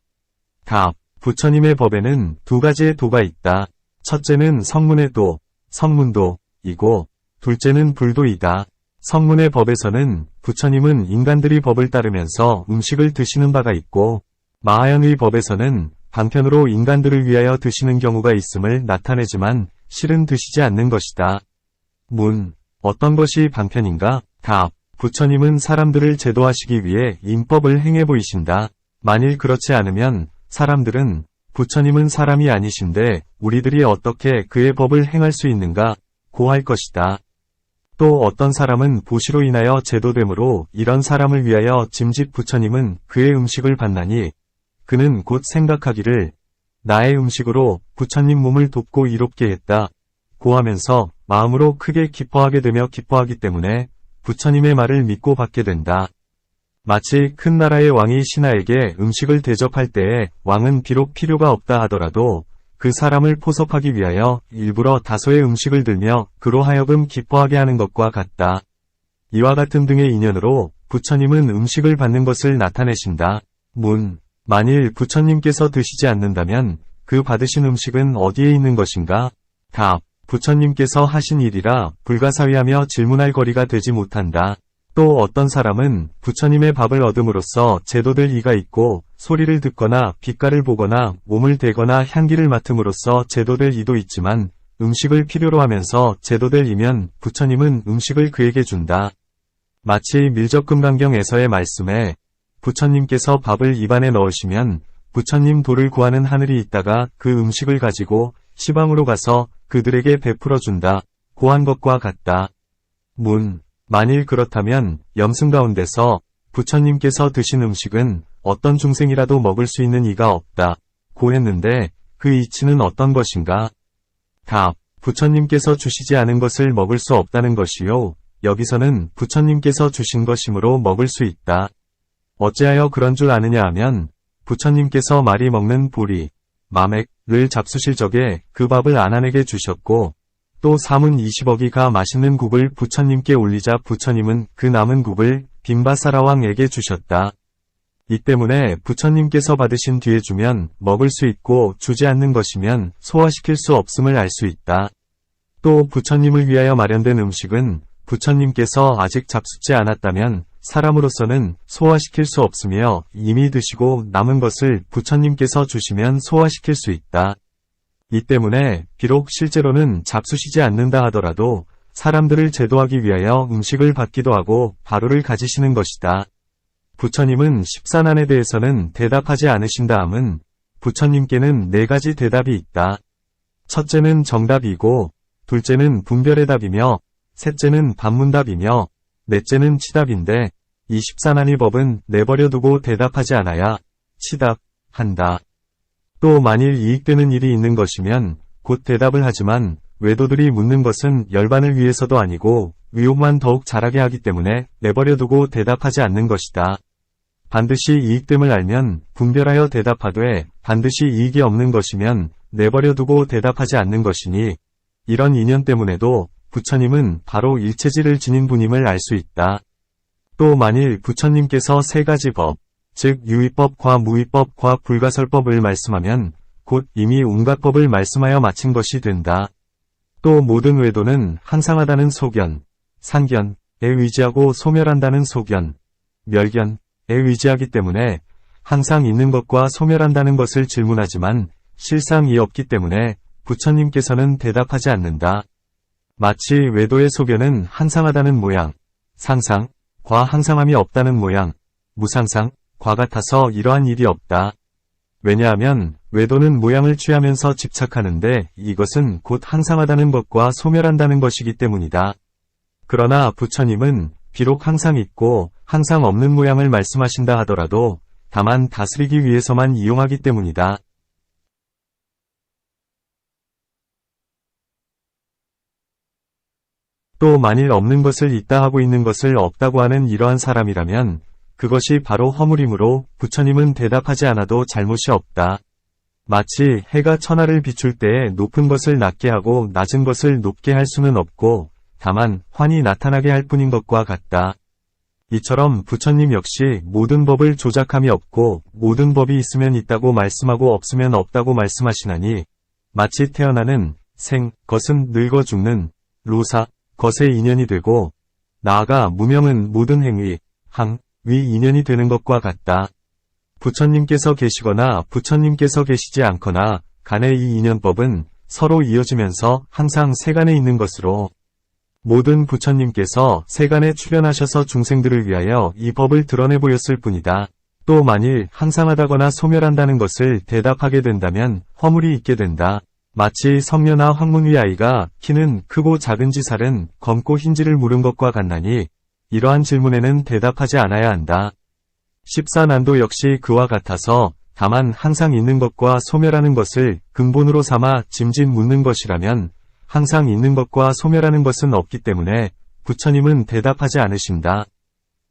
답. 부처님의 법에는 두 가지의 도가 있다. 첫째는 성문의 도, 성문도이고 둘째는 불도이다. 성문의 법에서는 부처님은 인간들이 법을 따르면서 음식을 드시는 바가 있고 마하연의 법에서는 방편으로 인간들을 위하여 드시는 경우가 있음을 나타내지만 실은 드시지 않는 것이다. 문. 어떤 것이 방편인가? 답. 부처님은 사람들을 제도하시기 위해 인법을 행해 보이신다. 만일 그렇지 않으면 사람들은 부처님은 사람이 아니신데 우리들이 어떻게 그의 법을 행할 수 있는가? 고할 것이다. 또 어떤 사람은 보시로 인하여 제도됨으로 이런 사람을 위하여 짐짓 부처님은 그의 음식을 받나니 그는 곧 생각하기를 나의 음식으로 부처님 몸을 돕고 이롭게 했다. 고하면서 마음으로 크게 기뻐하게 되며 기뻐하기 때문에 부처님의 말을 믿고 받게 된다. 마치 큰 나라의 왕이 신하에게 음식을 대접할 때에 왕은 비록 필요가 없다 하더라도 그 사람을 포섭하기 위하여 일부러 다소의 음식을 들며 그로 하여금 기뻐하게 하는 것과 같다. 이와 같은 등의 인연으로 부처님은 음식을 받는 것을 나타내신다. 문. 만일 부처님께서 드시지 않는다면 그 받으신 음식은 어디에 있는 것인가? 답. 부처님께서 하신 일이라 불가사의하며 질문할 거리가 되지 못한다. 또 어떤 사람은 부처님의 밥을 얻음으로써 제도될 이가 있고 소리를 듣거나 빛깔을 보거나 몸을 대거나 향기를 맡음으로써 제도될 이도 있지만 음식을 필요로 하면서 제도될 이면 부처님은 음식을 그에게 준다. 마치 밀적금강경에서의 말씀에 부처님께서 밥을 입안에 넣으시면 부처님 도를 구하는 하늘이 있다가 그 음식을 가지고 시방으로 가서 그들에게 베풀어 준다. 고한 것과 같다. 문. 만일 그렇다면 염승 가운데서 부처님께서 드신 음식은 어떤 중생이라도 먹을 수 있는 이가 없다. 고했는데 그 이치는 어떤 것인가? 답. 부처님께서 주시지 않은 것을 먹을 수 없다는 것이요. 여기서는 부처님께서 주신 것이므로 먹을 수 있다. 어찌하여 그런 줄 아느냐 하면 부처님께서 말이 먹는 보리, 마맥을 잡수실 적에 그 밥을 아난에게 주셨고 또 삼은 20억이가 맛있는 국을 부처님께 올리자 부처님은 그 남은 국을 빈바사라 왕에게 주셨다. 이 때문에 부처님께서 받으신 뒤에 주면 먹을 수 있고 주지 않는 것이면 소화시킬 수 없음을 알 수 있다. 또 부처님을 위하여 마련된 음식은 부처님께서 아직 잡숫지 않았다면 사람으로서는 소화시킬 수 없으며 이미 드시고 남은 것을 부처님께서 주시면 소화시킬 수 있다. 이 때문에 비록 실제로는 잡수시지 않는다 하더라도 사람들을 제도하기 위하여 음식을 받기도 하고 바로를 가지시는 것이다. 부처님은 십산안에 대해서는 대답하지 않으신다 함은 부처님께는 4가지 대답이 있다. 첫째는 정답이고 둘째는 분별의 답이며 셋째는 반문답이며 넷째는 치답인데 이 십산안의 법은 내버려 두고 대답하지 않아야 치답한다. 또 만일 이익되는 일이 있는 것이면 곧 대답을 하지만 외도들이 묻는 것은 열반을 위해서도 아니고 위욕만 더욱 자라게 하기 때문에 내버려 두고 대답하지 않는 것이다. 반드시 이익됨을 알면 분별하여 대답하되 반드시 이익이 없는 것이면 내버려 두고 대답하지 않는 것이니 이런 인연 때문에도 부처님은 바로 일체지를 지닌 분임을 알 수 있다. 또 만일 부처님께서 3가지 법, 즉 유의법과 무의법과 불가설법을 말씀하면 곧 이미 온갖 법을 말씀하여 마친 것이 된다. 또 모든 외도는 항상하다는 소견, 상견에 의지하고 소멸한다는 소견, 멸견에 의지하기 때문에 항상 있는 것과 소멸한다는 것을 질문하지만 실상 이 없기 때문에 부처님께서는 대답하지 않는다. 마치 외도의 소견은 항상하다는 모양, 상상, 과 항상함이 없다는 모양, 무상상, 과 같아서 이러한 일이 없다. 왜냐하면 외도는 모양을 취하면서 집착하는데 이것은 곧 항상하다는 것과 소멸한다는 것이기 때문이다. 그러나 부처님은 비록 항상 있고 항상 없는 모양을 말씀하신다 하더라도 다만 다스리기 위해서만 이용하기 때문이다. 또 만일 없는 것을 있다 하고 있는 것을 없다고 하는 이러한 사람이라면 그것이 바로 허물이므로 부처님은 대답하지 않아도 잘못이 없다. 마치 해가 천하를 비출 때에 높은 것을 낮게 하고 낮은 것을 높게 할 수는 없고 다만 환히 나타나게 할 뿐인 것과 같다. 이처럼 부처님 역시 모든 법을 조작함이 없고 모든 법이 있으면 있다고 말씀하고 없으면 없다고 말씀하시나니 마치 태어나는 생, 것은 늙어 죽는 로사, 것의 인연이 되고 나아가 무명은 모든 행위, 항, 위 인연이 되는 것과 같다. 부처님께서 계시거나 부처님께서 계시지 않거나 간의 이 인연법은 서로 이어지면서 항상 세간에 있는 것으로 모든 부처님께서 세간에 출현하셔서 중생들을 위하여 이 법을 드러내 보였을 뿐이다. 또 만일 항상하다거나 소멸한다는 것을 대답하게 된다면 허물이 있게 된다. 마치 성녀나 황문 위 아이가 키는 크고 작은지 살은 검고 흰지를 물은 것과 같나니 이러한 질문에는 대답하지 않아야 한다. 14난도 역시 그와 같아서 다만 항상 있는 것과 소멸하는 것을 근본으로 삼아 짐짓 묻는 것이라면 항상 있는 것과 소멸하는 것은 없기 때문에 부처님은 대답하지 않으신다.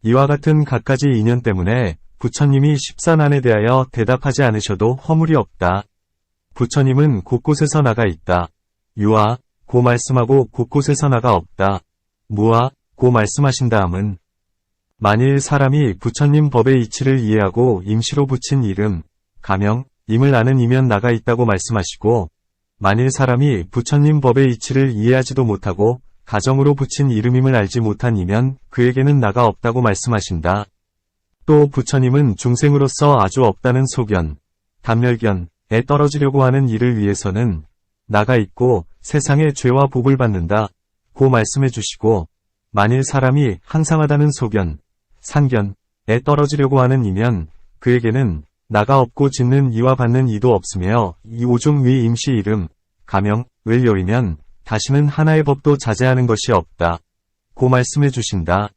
이와 같은 갖가지 인연 때문에 부처님이 14난에 대하여 대답하지 않으셔도 허물이 없다. 부처님은 곳곳에서 나가 있다. 유아, 고 말씀하고 곳곳에서 나가 없다. 무아, 고 말씀하신 다음은 만일 사람이 부처님 법의 이치를 이해하고 임시로 붙인 이름, 가명, 임을 아는 이면 나가 있다고 말씀하시고 만일 사람이 부처님 법의 이치를 이해하지도 못하고 가정으로 붙인 이름임을 알지 못한 이면 그에게는 나가 없다고 말씀하신다. 또 부처님은 중생으로서 아주 없다는 소견, 단멸견에 떨어지려고 하는 이를 위해서는 나가 있고 세상의 죄와 복을 받는다 고 말씀해 주시고 만일 사람이 항상하다는 소견, 산견에 떨어지려고 하는 이면 그에게는 나가 없고 짓는 이와 받는 이도 없으며 이 오중 위 임시 이름, 가명을 여의면 다시는 하나의 법도 자제하는 것이 없다 고 말씀해 주신다.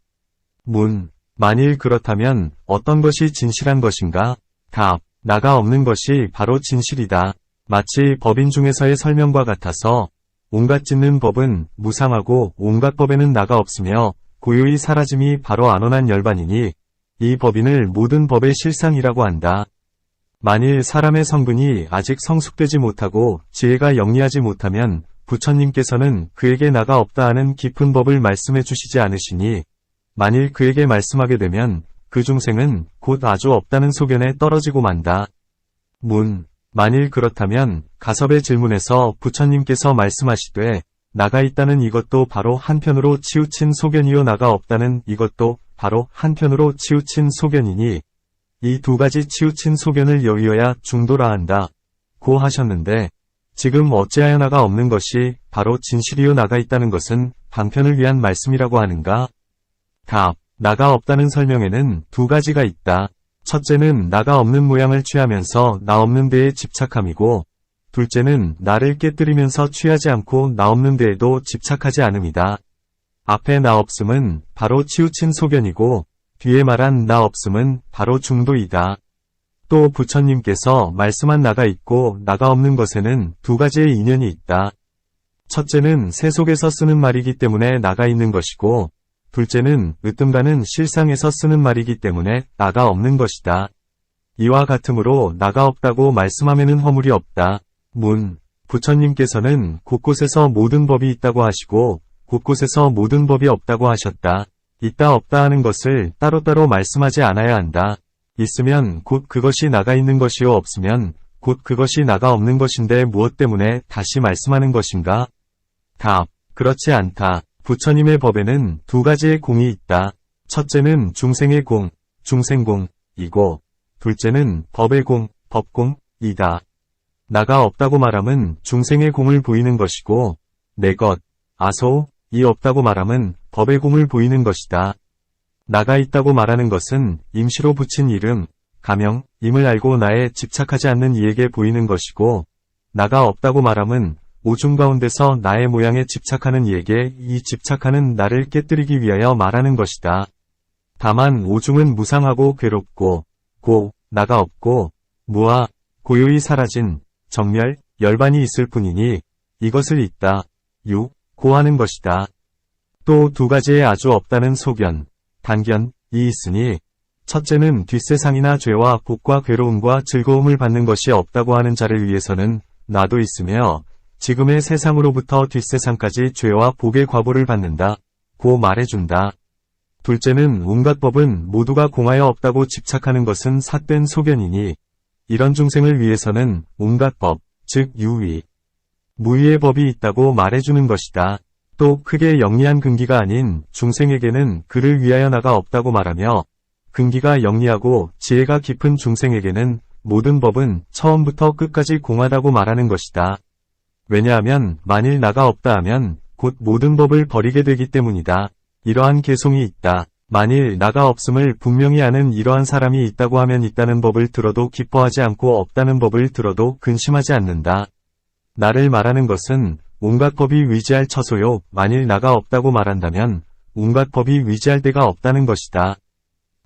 문, 만일 그렇다면 어떤 것이 진실한 것인가? 답, 나가 없는 것이 바로 진실이다. 마치 법인 중에서의 설명과 같아서 온갖 짓는 법은 무상하고 온갖 법에는 나가 없으며 고요히 사라짐이 바로 안온한 열반이니 이 법인을 모든 법의 실상이라고 한다. 만일 사람의 성분이 아직 성숙되지 못하고 지혜가 영리하지 못하면 부처님께서는 그에게 나가 없다 하는 깊은 법을 말씀해 주시지 않으시니 만일 그에게 말씀하게 되면 그 중생은 곧 아주 없다는 소견에 떨어지고 만다. 문, 만일 그렇다면 가섭의 질문에서 부처님께서 말씀하시되 나가 있다는 이것도 바로 한편으로 치우친 소견이요 나가 없다는 이것도 바로 한편으로 치우친 소견이니 이 두 가지 치우친 소견을 여의어야 중도라 한다 고 하셨는데 지금 어찌하여 나가 없는 것이 바로 진실이요 나가 있다는 것은 방편을 위한 말씀이라고 하는가? 답, 나가 없다는 설명에는 두 가지가 있다. 첫째는 나가 없는 모양을 취하면서 나 없는 데에 집착함이고 둘째는 나를 깨뜨리면서 취하지 않고 나 없는 데에도 집착하지 않음이다. 앞에 나 없음은 바로 치우친 소견이고 뒤에 말한 나 없음은 바로 중도이다. 또 부처님께서 말씀한 나가 있고 나가 없는 것에는 두 가지의 인연이 있다. 첫째는 세 속에서 쓰는 말이기 때문에 나가 있는 것이고 둘째는 으뜸가는 실상에서 쓰는 말이기 때문에 나가 없는 것이다. 이와 같으므로 나가 없다고 말씀하면은 허물이 없다. 문, 부처님께서는 곳곳에서 모든 법이 있다고 하시고 곳곳에서 모든 법이 없다고 하셨다. 있다 없다 하는 것을 따로따로 말씀하지 않아야 한다. 있으면 곧 그것이 나가 있는 것이요 없으면 곧 그것이 나가 없는 것인데 무엇 때문에 다시 말씀하는 것인가? 답, 그렇지 않다. 부처님의 법에는 두 가지의 공이 있다. 첫째는 중생의 공, 중생공이고 둘째는 법의 공, 법공이다. 나가 없다고 말함은 중생의 공을 보이는 것이고 내 것, 아소이 없다고 말함은 법의 공을 보이는 것이다. 나가 있다고 말하는 것은 임시로 붙인 이름, 가명, 임을 알고 나에 집착하지 않는 이에게 보이는 것이고 나가 없다고 말함은 오중 가운데서 나의 모양에 집착하는 이에게 이 집착하는 나를 깨뜨리기 위하여 말하는 것이다. 다만 오중은 무상하고 괴롭고 고, 나가 없고 무아, 고요히 사라진 정멸, 열반이 있을 뿐이니 이것을 있다, 유, 고 하는 것이다. 또 두 가지의 아주 없다는 소견, 단견이 있으니 첫째는 뒷세상이나 죄와 복과 괴로움과 즐거움을 받는 것이 없다고 하는 자를 위해서는 나도 있으며 지금의 세상으로부터 뒷세상까지 죄와 복의 과보를 받는다. 고 말해준다. 둘째는 온갖 법은 모두가 공하여 없다고 집착하는 것은 삿된 소견이니 이런 중생을 위해서는 온갖 법, 즉 유의, 무의의 법이 있다고 말해주는 것이다. 또 크게 영리한 근기가 아닌 중생에게는 그를 위하여 나가 없다고 말하며 근기가 영리하고 지혜가 깊은 중생에게는 모든 법은 처음부터 끝까지 공하다고 말하는 것이다. 왜냐하면 만일 나가 없다 하면 곧 모든 법을 버리게 되기 때문이다. 이러한 개송이 있다. 만일 나가 없음을 분명히 아는 이러한 사람이 있다고 하면 있다는 법을 들어도 기뻐하지 않고 없다는 법을 들어도 근심하지 않는다. 나를 말하는 것은 온갖 법이 위지할 처소요. 만일 나가 없다고 말한다면 온갖 법이 위지할 데가 없다는 것이다.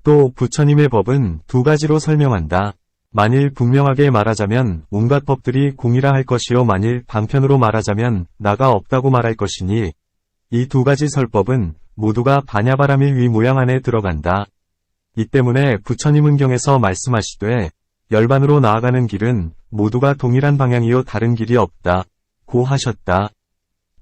또 부처님의 법은 두 가지로 설명한다. 만일 분명하게 말하자면 온갖 법들이 공이라 할 것이요 만일 방편으로 말하자면 나가 없다고 말할 것이니 이 두 가지 설법은 모두가 반야바라밀 위 모양 안에 들어간다. 이 때문에 부처님은 경에서 말씀하시되 열반으로 나아가는 길은 모두가 동일한 방향이요 다른 길이 없다. 고 하셨다.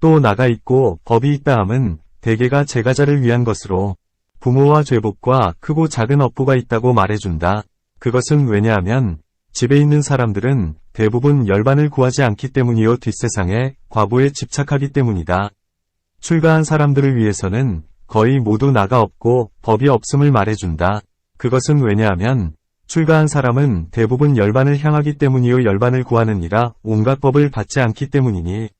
또 나가 있고 법이 있다 함은 대개가 제가자를 위한 것으로 부모와 죄복과 크고 작은 업보가 있다고 말해준다. 그것은 왜냐하면 집에 있는 사람들은 대부분 열반을 구하지 않기 때문이요 뒷세상에 과보에 집착하기 때문이다. 출가한 사람들을 위해서는 거의 모두 나가 없고 법이 없음을 말해준다. 그것은 왜냐하면 출가한 사람은 대부분 열반을 향하기 때문이요 열반을 구하느니라 온갖 법을 받지 않기 때문이니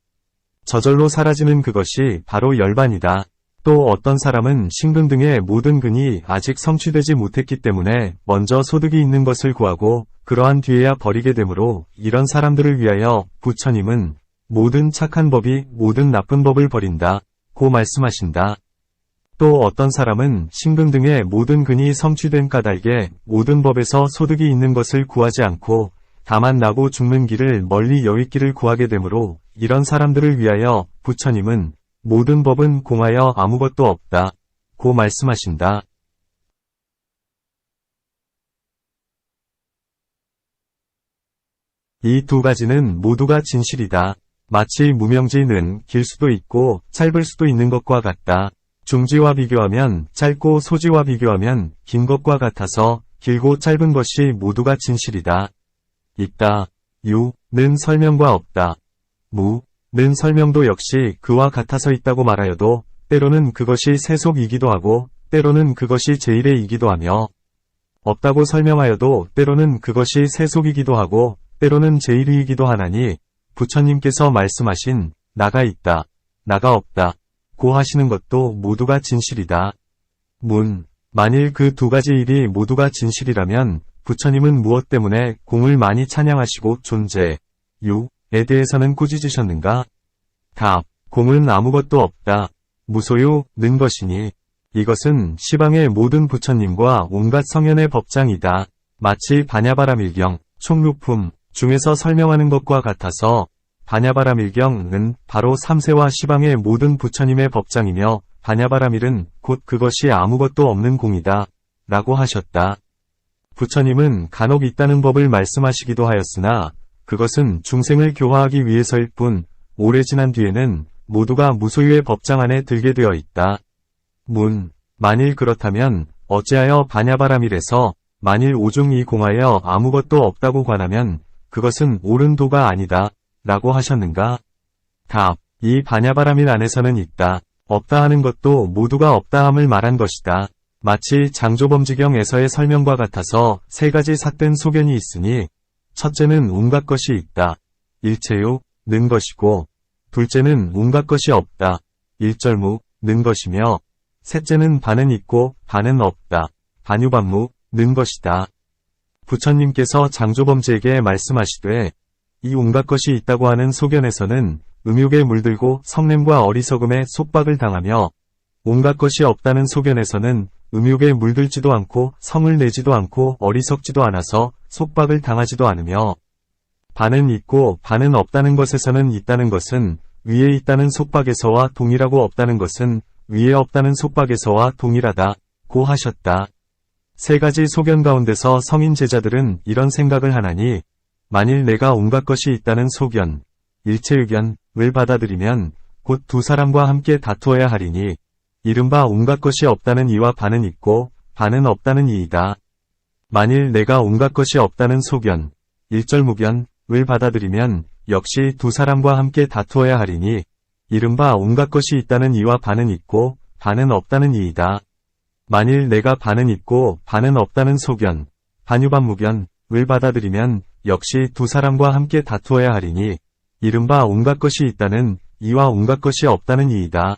저절로 사라지는 그것이 바로 열반이다. 또 어떤 사람은 신근 등의 모든 근이 아직 성취되지 못했기 때문에 먼저 소득이 있는 것을 구하고 그러한 뒤에야 버리게 되므로 이런 사람들을 위하여 부처님은 모든 착한 법이 모든 나쁜 법을 버린다. 고 말씀하신다. 또 어떤 사람은 신근 등의 모든 근이 성취된 까닭에 모든 법에서 소득이 있는 것을 구하지 않고 다만 나고 죽는 길을 멀리 여윗길을 구하게 되므로 이런 사람들을 위하여 부처님은 모든 법은 공하여 아무것도 없다. 고 말씀하신다. 이 두 가지는 모두가 진실이다. 마치 무명지는 길 수도 있고 짧을 수도 있는 것과 같다. 중지와 비교하면 짧고 소지와 비교하면 긴 것과 같아서 길고 짧은 것이 모두가 진실이다. 있다. 유,는 설명과 없다. 무,는 설명도 역시 그와 같아서 있다고 말하여도 때로는 그것이 세속이기도 하고 때로는 그것이 제일의이기도 하며 없다고 설명하여도 때로는 그것이 세속이기도 하고 때로는 제일의이기도 하나니 부처님께서 말씀하신 나가 있다, 나가 없다 고 하시는 것도 모두가 진실이다. 만일 그 두 가지 일이 모두가 진실이라면 부처님은 무엇 때문에 공을 많이 찬양하시고 존재, 유에 대해서는 꾸짖으셨는가? 답, 공은 아무것도 없다. 무소유는 것이니 이것은 시방의 모든 부처님과 온갖 성현의 법장이다. 마치 반야바라밀경, 총루품 중에서 설명하는 것과 같아서 반야바라밀경은 바로 삼세와 시방의 모든 부처님의 법장이며 반야바라밀은 곧 그것이 아무것도 없는 공이다. 라고 하셨다. 부처님은 간혹 있다는 법을 말씀하시기도 하였으나 그것은 중생을 교화하기 위해서일 뿐 오래 지난 뒤에는 모두가 무소유의 법장 안에 들게 되어 있다. 만일 그렇다면 어찌하여 반야바라밀에서 만일 오중이 공하여 아무것도 없다고 관하면 그것은 옳은 도가 아니다. 라고 하셨는가? 답, 이 반야바라밀 안에서는 있다, 없다 하는 것도 모두가 없다함을 말한 것이다. 마치 장조범지경에서의 설명과 같아서 세 가지 삿된 소견이 있으니 첫째는 온갖 것이 있다. 일체요,는 것이고 둘째는 온갖 것이 없다. 일절무,는 것이며 셋째는 반은 있고 반은 없다. 반유반무,는 것이다. 부처님께서 장조범지에게 말씀하시되 이 온갖 것이 있다고 하는 소견에서는 음욕에 물들고 성냄과 어리석음에 속박을 당하며 온갖 것이 없다는 소견에서는 음욕에 물들지도 않고 성을 내지도 않고 어리석지도 않아서 속박을 당하지도 않으며 반은 있고 반은 없다는 것에서는 있다는 것은 위에 있다는 속박에서와 동일하고 없다는 것은 위에 없다는 속박에서와 동일하다. 고 하셨다. 세 가지 소견 가운데서 성인 제자들은 이런 생각을 하나니, 만일 내가 온갖 것이 있다는 소견, 일체 의견을 받아들이면 곧 두 사람과 함께 다투어야 하리니, 이른바 온갖 것이 없다는 이와 반은 있고 반은 없다는 이이다. 만일 내가 온갖 것이 없다는 소견, 일절무견을 받아들이면 역시 두 사람과 함께 다투어야 하리니, 이른바 온갖 것이 있다는 이와 반은 있고 반은 없다는 이이다. 만일 내가 반은 있고 반은 없다는 소견, 반유반무견을 받아들이면 역시 두 사람과 함께 다투어야 하리니, 이른바 온갖 것이 있다는 이와 온갖 것이 없다는 이이다.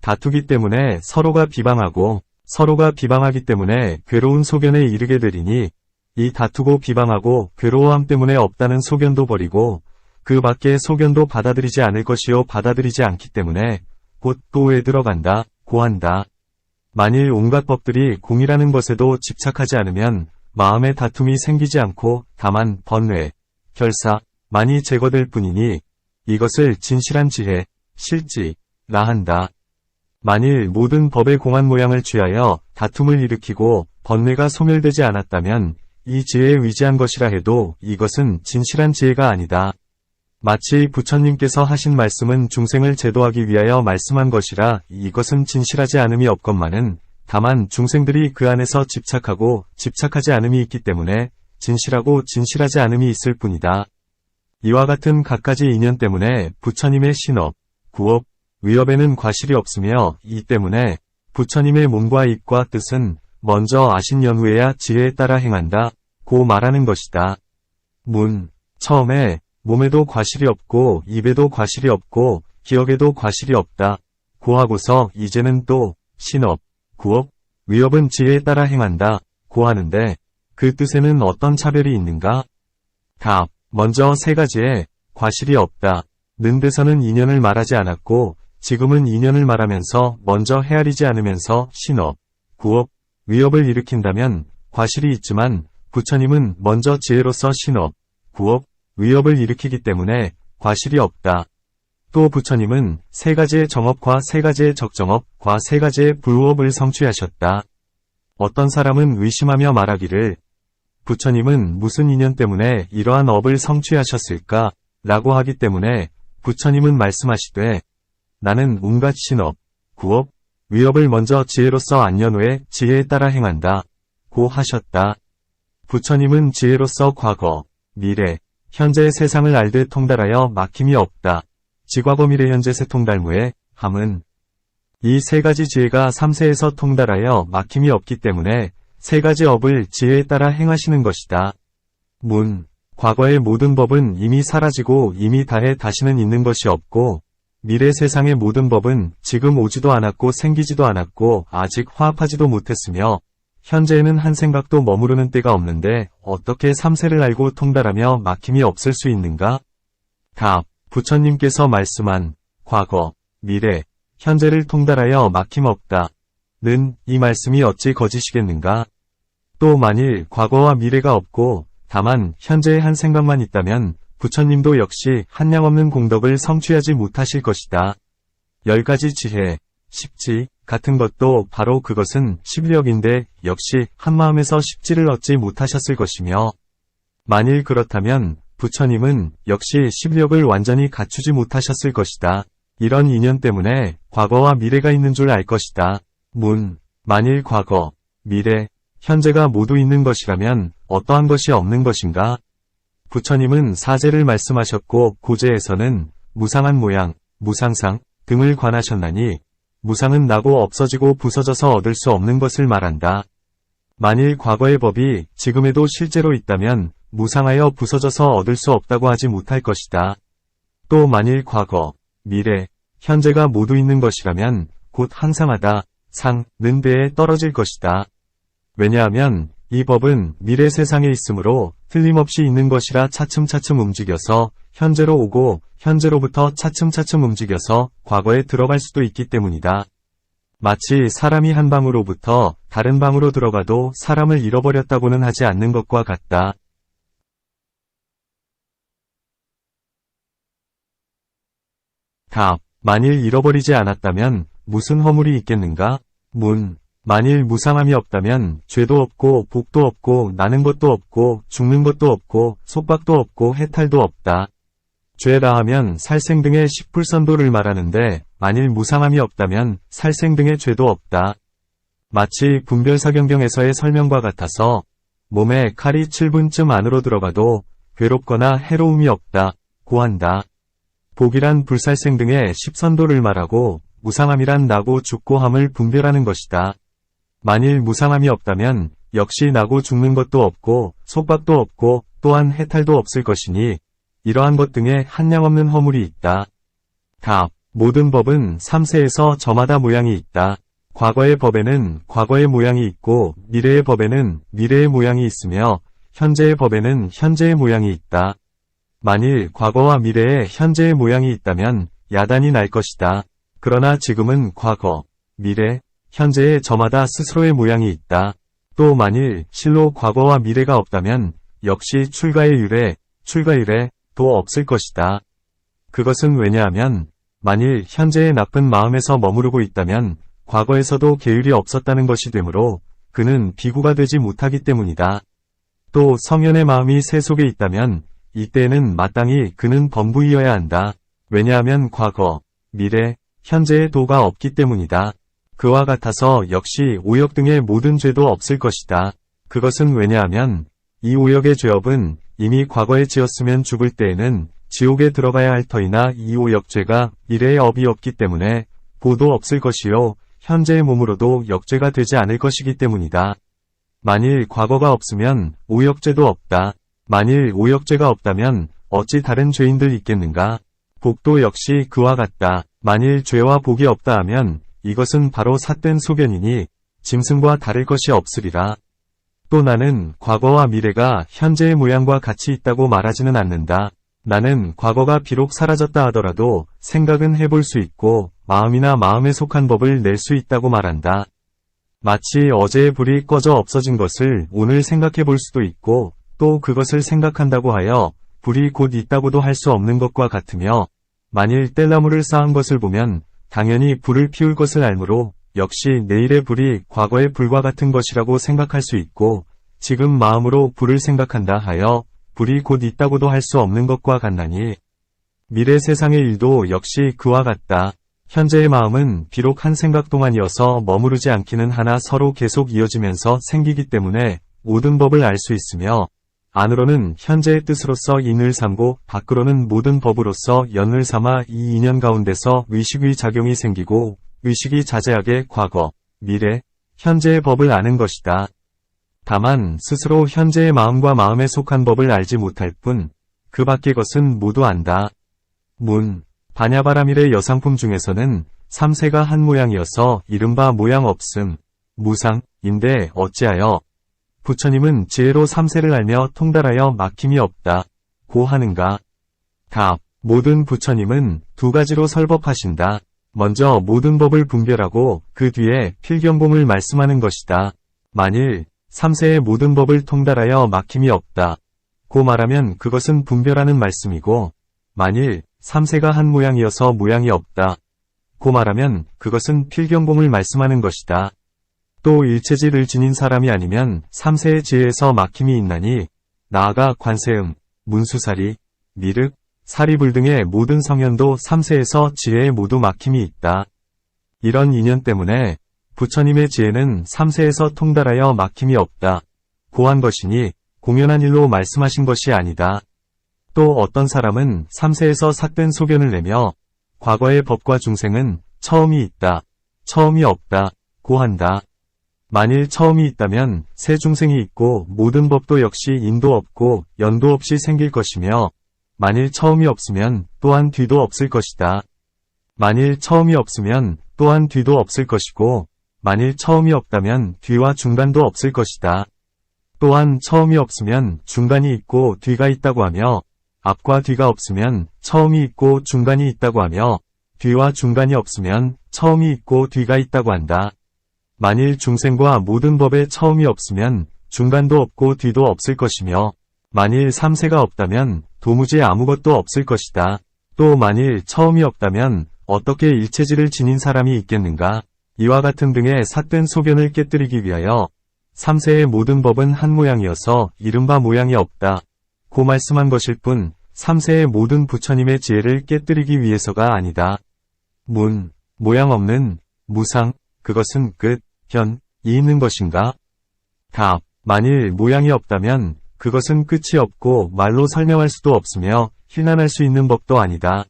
다투기 때문에 서로가 비방하고 서로가 비방하기 때문에 괴로운 소견에 이르게 되리니, 이 다투고 비방하고 괴로워함 때문에 없다는 소견도 버리고 그 밖의 소견도 받아들이지 않을 것이요 받아들이지 않기 때문에 곧 또에 들어간다, 고한다. 만일 온갖 법들이 공이라는 것에도 집착하지 않으면 마음의 다툼이 생기지 않고 다만 번뇌, 결사만이 제거될 뿐이니 이것을 진실한 지혜, 실지라 한다. 만일 모든 법의 공한 모양을 취하여 다툼을 일으키고 번뇌가 소멸되지 않았다면 이 지혜에 위지한 것이라 해도 이것은 진실한 지혜가 아니다. 마치 부처님께서 하신 말씀은 중생을 제도하기 위하여 말씀한 것이라 이것은 진실하지 않음이 없건만은 다만 중생들이 그 안에서 집착하고 집착하지 않음이 있기 때문에 진실하고 진실하지 않음이 있을 뿐이다. 이와 같은 갖가지 인연 때문에 부처님의 신업, 구업, 위업에는 과실이 없으며 이 때문에 부처님의 몸과 입과 뜻은 먼저 아신 연후에야 지혜에 따라 행한다 고 말하는 것이다. 처음에 몸에도 과실이 없고 입에도 과실이 없고 기억에도 과실이 없다 고 하고서 이제는 또 신업, 구업, 위업은 지혜에 따라 행한다 고 하는데 그 뜻에는 어떤 차별이 있는가? 답. 먼저 세 가지에 과실이 없다 는 데서는 인연을 말하지 않았고 지금은 인연을 말하면서 먼저 헤아리지 않으면서 신업, 구업, 위업을 일으킨다면 과실이 있지만 부처님은 먼저 지혜로서 신업, 구업, 위업을 일으키기 때문에 과실이 없다. 또 부처님은 세 가지의 정업과 세 가지의 적정업과 세 가지의 불우업을 성취하셨다. 어떤 사람은 의심하며 말하기를 부처님은 무슨 인연 때문에 이러한 업을 성취하셨을까? 라고 하기 때문에 부처님은 말씀하시되 나는 온갖 신업, 구업, 위업을 먼저 지혜로서 안년 후에 지혜에 따라 행한다 고 하셨다. 부처님은 지혜로서 과거, 미래, 현재의 세상을 알되 통달하여 막힘이 없다. 지과거 미래 현재 세 통달무에 함은 이 세 가지 지혜가 삼세에서 통달하여 막힘이 없기 때문에 세 가지 업을 지혜에 따라 행하시는 것이다. 과거의 모든 법은 이미 사라지고 이미 다해 다시는 있는 것이 없고 미래 세상의 모든 법은 지금 오지도 않았고 생기지도 않았고 아직 화합하지도 못했으며 현재에는 한 생각도 머무르는 때가 없는데 어떻게 삼세를 알고 통달하며 막힘이 없을 수 있는가? 답. 부처님께서 말씀한 과거, 미래, 현재를 통달하여 막힘 없다 는 이 말씀이 어찌 거짓이겠는가? 또 만일 과거와 미래가 없고 다만 현재의 한 생각만 있다면 부처님도 역시 한량없는 공덕을 성취하지 못하실 것이다. 10가지 지혜, 십지 같은 것도 바로 그것은 십력인데 역시 한마음에서 십지를 얻지 못하셨을 것이며 만일 그렇다면 부처님은 역시 십력을 완전히 갖추지 못하셨을 것이다. 이런 인연 때문에 과거와 미래가 있는 줄 알 것이다. 만일 과거, 미래, 현재가 모두 있는 것이라면 어떠한 것이 없는 것인가? 부처님은 사제를 말씀하셨고 고제에서는 무상한 모양, 무상상 등을 관하셨나니 무상은 나고 없어지고 부서져서 얻을 수 없는 것을 말한다. 만일 과거의 법이 지금에도 실제로 있다면 무상하여 부서져서 얻을 수 없다고 하지 못할 것이다. 또 만일 과거, 미래, 현재가 모두 있는 것이라면 곧 항상하다, 상는 데에 떨어질 것이다. 왜냐하면 이 법은 미래 세상에 있으므로 틀림없이 있는 것이라 차츰차츰 움직여서 현재로 오고 현재로부터 차츰차츰 움직여서 과거에 들어갈 수도 있기 때문이다. 마치 사람이 한 방으로부터 다른 방으로 들어가도 사람을 잃어버렸다고는 하지 않는 것과 같다. 답. 만일 잃어버리지 않았다면 무슨 허물이 있겠는가? 만일 무상함이 없다면 죄도 없고 복도 없고 나는 것도 없고 죽는 것도 없고 속박도 없고 해탈도 없다. 죄라 하면 살생 등의 십불선도를 말하는데 만일 무상함이 없다면 살생 등의 죄도 없다. 마치 분별사경경에서의 설명과 같아서 몸에 칼이 7분쯤 안으로 들어가도 괴롭거나 해로움이 없다. 고한다. 복이란 불살생 등의 십선도를 말하고 무상함이란 나고 죽고 함을 분별하는 것이다. 만일 무상함이 없다면 역시 나고 죽는 것도 없고 속박도 없고 또한 해탈도 없을 것이니 이러한 것 등에 한량없는 허물이 있다. 답. 모든 법은 3세에서 저마다 모양이 있다. 과거의 법에는 과거의 모양이 있고 미래의 법에는 미래의 모양이 있으며 현재의 법에는 현재의 모양이 있다. 만일 과거와 미래에 현재의 모양이 있다면 야단이 날 것이다. 그러나 지금은 과거, 미래, 현재에 저마다 스스로의 모양이 있다. 또 만일 실로 과거와 미래가 없다면 역시 출가의 유래, 출가일에도 없을 것이다. 그것은 왜냐하면 만일 현재의 나쁜 마음에서 머무르고 있다면 과거에서도 계율이 없었다는 것이 되므로 그는 비구가 되지 못하기 때문이다. 또 성현의 마음이 새 속에 있다면 이때에는 마땅히 그는 범부이어야 한다. 왜냐하면 과거, 미래, 현재의 도가 없기 때문이다. 그와 같아서 역시 오역 등의 모든 죄도 없을 것이다. 그것은 왜냐하면 이 오역의 죄업은 이미 과거에 지었으면 죽을 때에는 지옥에 들어가야 할 터이나 이 오역죄가 미래의 업이 없기 때문에 보도 없을 것이요 현재의 몸으로도 역죄가 되지 않을 것이기 때문이다. 만일 과거가 없으면 오역죄도 없다. 만일 오역죄가 없다면 어찌 다른 죄인들 있겠는가? 복도 역시 그와 같다. 만일 죄와 복이 없다 하면 이것은 바로 삿된 소견이니 짐승과 다를 것이 없으리라. 또 나는 과거와 미래가 현재의 모양과 같이 있다고 말하지는 않는다. 나는 과거가 비록 사라졌다 하더라도 생각은 해볼 수 있고 마음이나 마음에 속한 법을 낼 수 있다고 말한다. 마치 어제의 불이 꺼져 없어진 것을 오늘 생각해 볼 수도 있고 또 그것을 생각한다고 하여 불이 곧 있다고도 할 수 없는 것과 같으며 만일 뗄나무를 쌓은 것을 보면 당연히 불을 피울 것을 알므로 역시 내일의 불이 과거의 불과 같은 것이라고 생각할 수 있고 지금 마음으로 불을 생각한다 하여 불이 곧 있다고도 할 수 없는 것과 같나니 미래 세상의 일도 역시 그와 같다. 현재의 마음은 비록 한 생각 동안이어서 머무르지 않기는 하나 서로 계속 이어지면서 생기기 때문에 모든 법을 알 수 있으며 안으로는 현재의 뜻으로서 인을 삼고 밖으로는 모든 법으로서 연을 삼아 이 인연 가운데서 의식의 작용이 생기고 의식이 자제하게 과거, 미래, 현재의 법을 아는 것이다. 다만 스스로 현재의 마음과 마음에 속한 법을 알지 못할 뿐 그 밖의 것은 모두 안다. 문, 반야바라밀의 여상품 중에서는 3세가 한 모양이어서 이른바 모양 없음, 무상인데 어찌하여 부처님은 지혜로 3세를 알며 통달하여 막힘이 없다. 고 하는가? 답. 모든 부처님은 두 가지로 설법하신다. 먼저 모든 법을 분별하고 그 뒤에 필경공을 말씀하는 것이다. 만일 3세의 모든 법을 통달하여 막힘이 없다. 고 말하면 그것은 분별하는 말씀이고 만일 3세가 한 모양이어서 모양이 없다. 고 말하면 그것은 필경공을 말씀하는 것이다. 또 일체질을 지닌 사람이 아니면 3세의 지혜에서 막힘이 있나니 나아가 관세음, 문수사리, 미륵, 사리불 등의 모든 성현도 3세에서 지혜에 모두 막힘이 있다. 이런 인연 때문에 부처님의 지혜는 3세에서 통달하여 막힘이 없다. 고한 것이니 공연한 일로 말씀하신 것이 아니다. 또 어떤 사람은 3세에서 삿된 소견을 내며 과거의 법과 중생은 처음이 있다, 처음이 없다, 고한다. 만일 처음이 있다면 새 중생이 있고 모든 법도 역시 인도 없고 연도 없이 생길 것이며 만일 처음이 없으면 또한 뒤도 없을 것이다. 만일 처음이 없으면 또한 뒤도 없을 것이고 만일 처음이 없다면 뒤와 중간도 없을 것이다. 또한 처음이 없으면 중간이 있고 뒤가 있다고 하며 앞과 뒤가 없으면 처음이 있고 중간이 있다고 하며 뒤와 중간이 없으면 처음이 있고 뒤가 있다고 한다. 만일 중생과 모든 법에 처음이 없으면 중간도 없고 뒤도 없을 것이며 만일 3세가 없다면 도무지 아무것도 없을 것이다. 또 만일 처음이 없다면 어떻게 일체질을 지닌 사람이 있겠는가? 이와 같은 등의 삿된 소견을 깨뜨리기 위하여 3세의 모든 법은 한 모양이어서 이른바 모양이 없다. 고 말씀한 것일 뿐 3세의 모든 부처님의 지혜를 깨뜨리기 위해서가 아니다. 모양 없는, 무상, 그것은 끝, 이 있는 것인가? 답, 만일 모양이 없다면 그것은 끝이 없고 말로 설명할 수도 없으며 힐난할 수 있는 법도 아니다.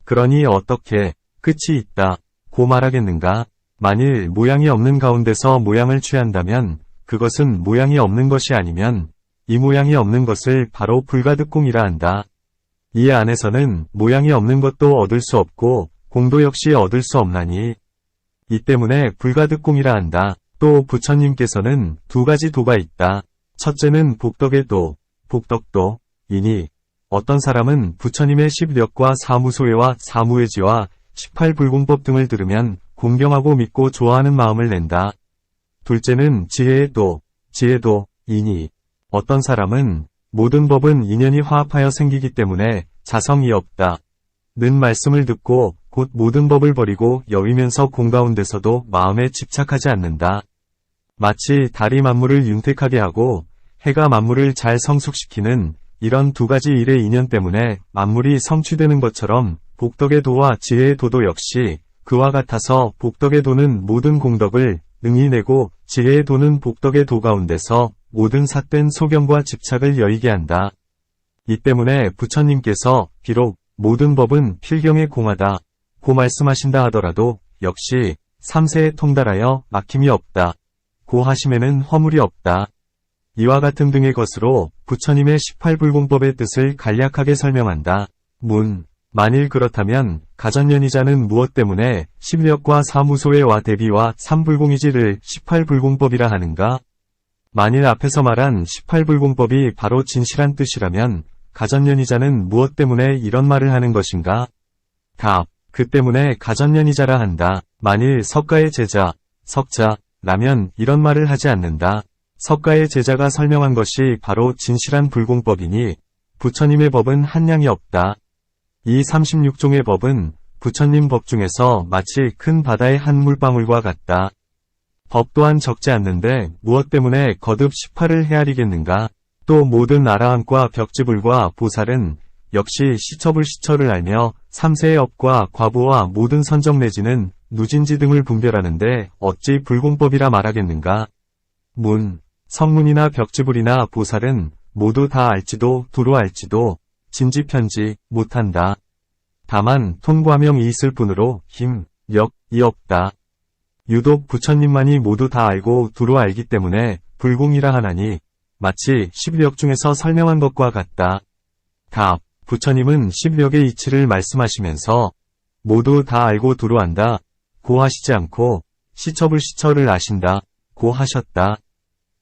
그러니 어떻게 끝이 있다 고 말하겠는가? 만일 모양이 없는 가운데서 모양을 취한다면 그것은 모양이 없는 것이 아니면 이 모양이 없는 것을 바로 불가득공이라 한다. 이 안에서는 모양이 없는 것도 얻을 수 없고 공도 역시 얻을 수 없나니 이 때문에 불가득공이라 한다. 또 부처님께서는 두 가지 도가 있다. 첫째는 복덕의 도, 복덕도이니 어떤 사람은 부처님의 10력과 사무소회와 사무회지와 18불공법 등을 들으면 공경하고 믿고 좋아하는 마음을 낸다. 둘째는 지혜의 도, 지혜도이니 어떤 사람은 모든 법은 인연이 화합하여 생기기 때문에 자성이 없다. 는 말씀을 듣고 곧 모든 법을 버리고 여위면서 공 가운데서도 마음에 집착하지 않는다. 마치 달이 만물을 윤택하게 하고 해가 만물을 잘 성숙시키는 이런 두 가지 일의 인연 때문에 만물이 성취되는 것처럼 복덕의 도와 지혜의 도도 역시 그와 같아서 복덕의 도는 모든 공덕을 능히 내고 지혜의 도는 복덕의 도 가운데서 모든 삿된 소견과 집착을 여의게 한다. 이 때문에 부처님께서 비록 모든 법은 필경에 공하다 고 말씀하신다 하더라도 역시 3세에 통달하여 막힘이 없다 고 하심에는 허물이 없다. 이와 같은 등의 것으로 부처님의 18불공법의 뜻을 간략하게 설명한다. 만일 그렇다면 가전연이자는 무엇 때문에 10력과 사무소회와 대비와 3불공이지를 18불공법이라 하는가? 만일 앞에서 말한 18불공법이 바로 진실한 뜻이라면 가전연이자는 무엇 때문에 이런 말을 하는 것인가? 답, 그 때문에 가전연이자라 한다. 만일 석가의 제자, 석자라면 이런 말을 하지 않는다. 석가의 제자가 설명한 것이 바로 진실한 불공법이니 부처님의 법은 한량이 없다. 이 36종의 법은 부처님 법 중에서 마치 큰 바다의 한 물방울과 같다. 법 또한 적지 않는데 무엇 때문에 거듭 18을 헤아리겠는가? 또 모든 아라함과 벽지불과 보살은 역시 시처를 알며 3세의 업과 과보와 모든 선정 내지는 누진지 등을 분별하는데 어찌 불공법이라 말하겠는가? 성문이나 벽지불이나 보살은 모두 다 알지도 두루 알지도 진지편지 못한다. 다만 통과명이 있을 뿐으로 힘, 력이 없다. 유독 부처님만이 모두 다 알고 두루 알기 때문에 불공이라 하나니 마치 10력 중에서 설명한 것과 같다. 답, 부처님은 10력의 이치를 말씀하시면서 모두 다 알고 두루 안다 고 하시지 않고 시처를 아신다 고 하셨다.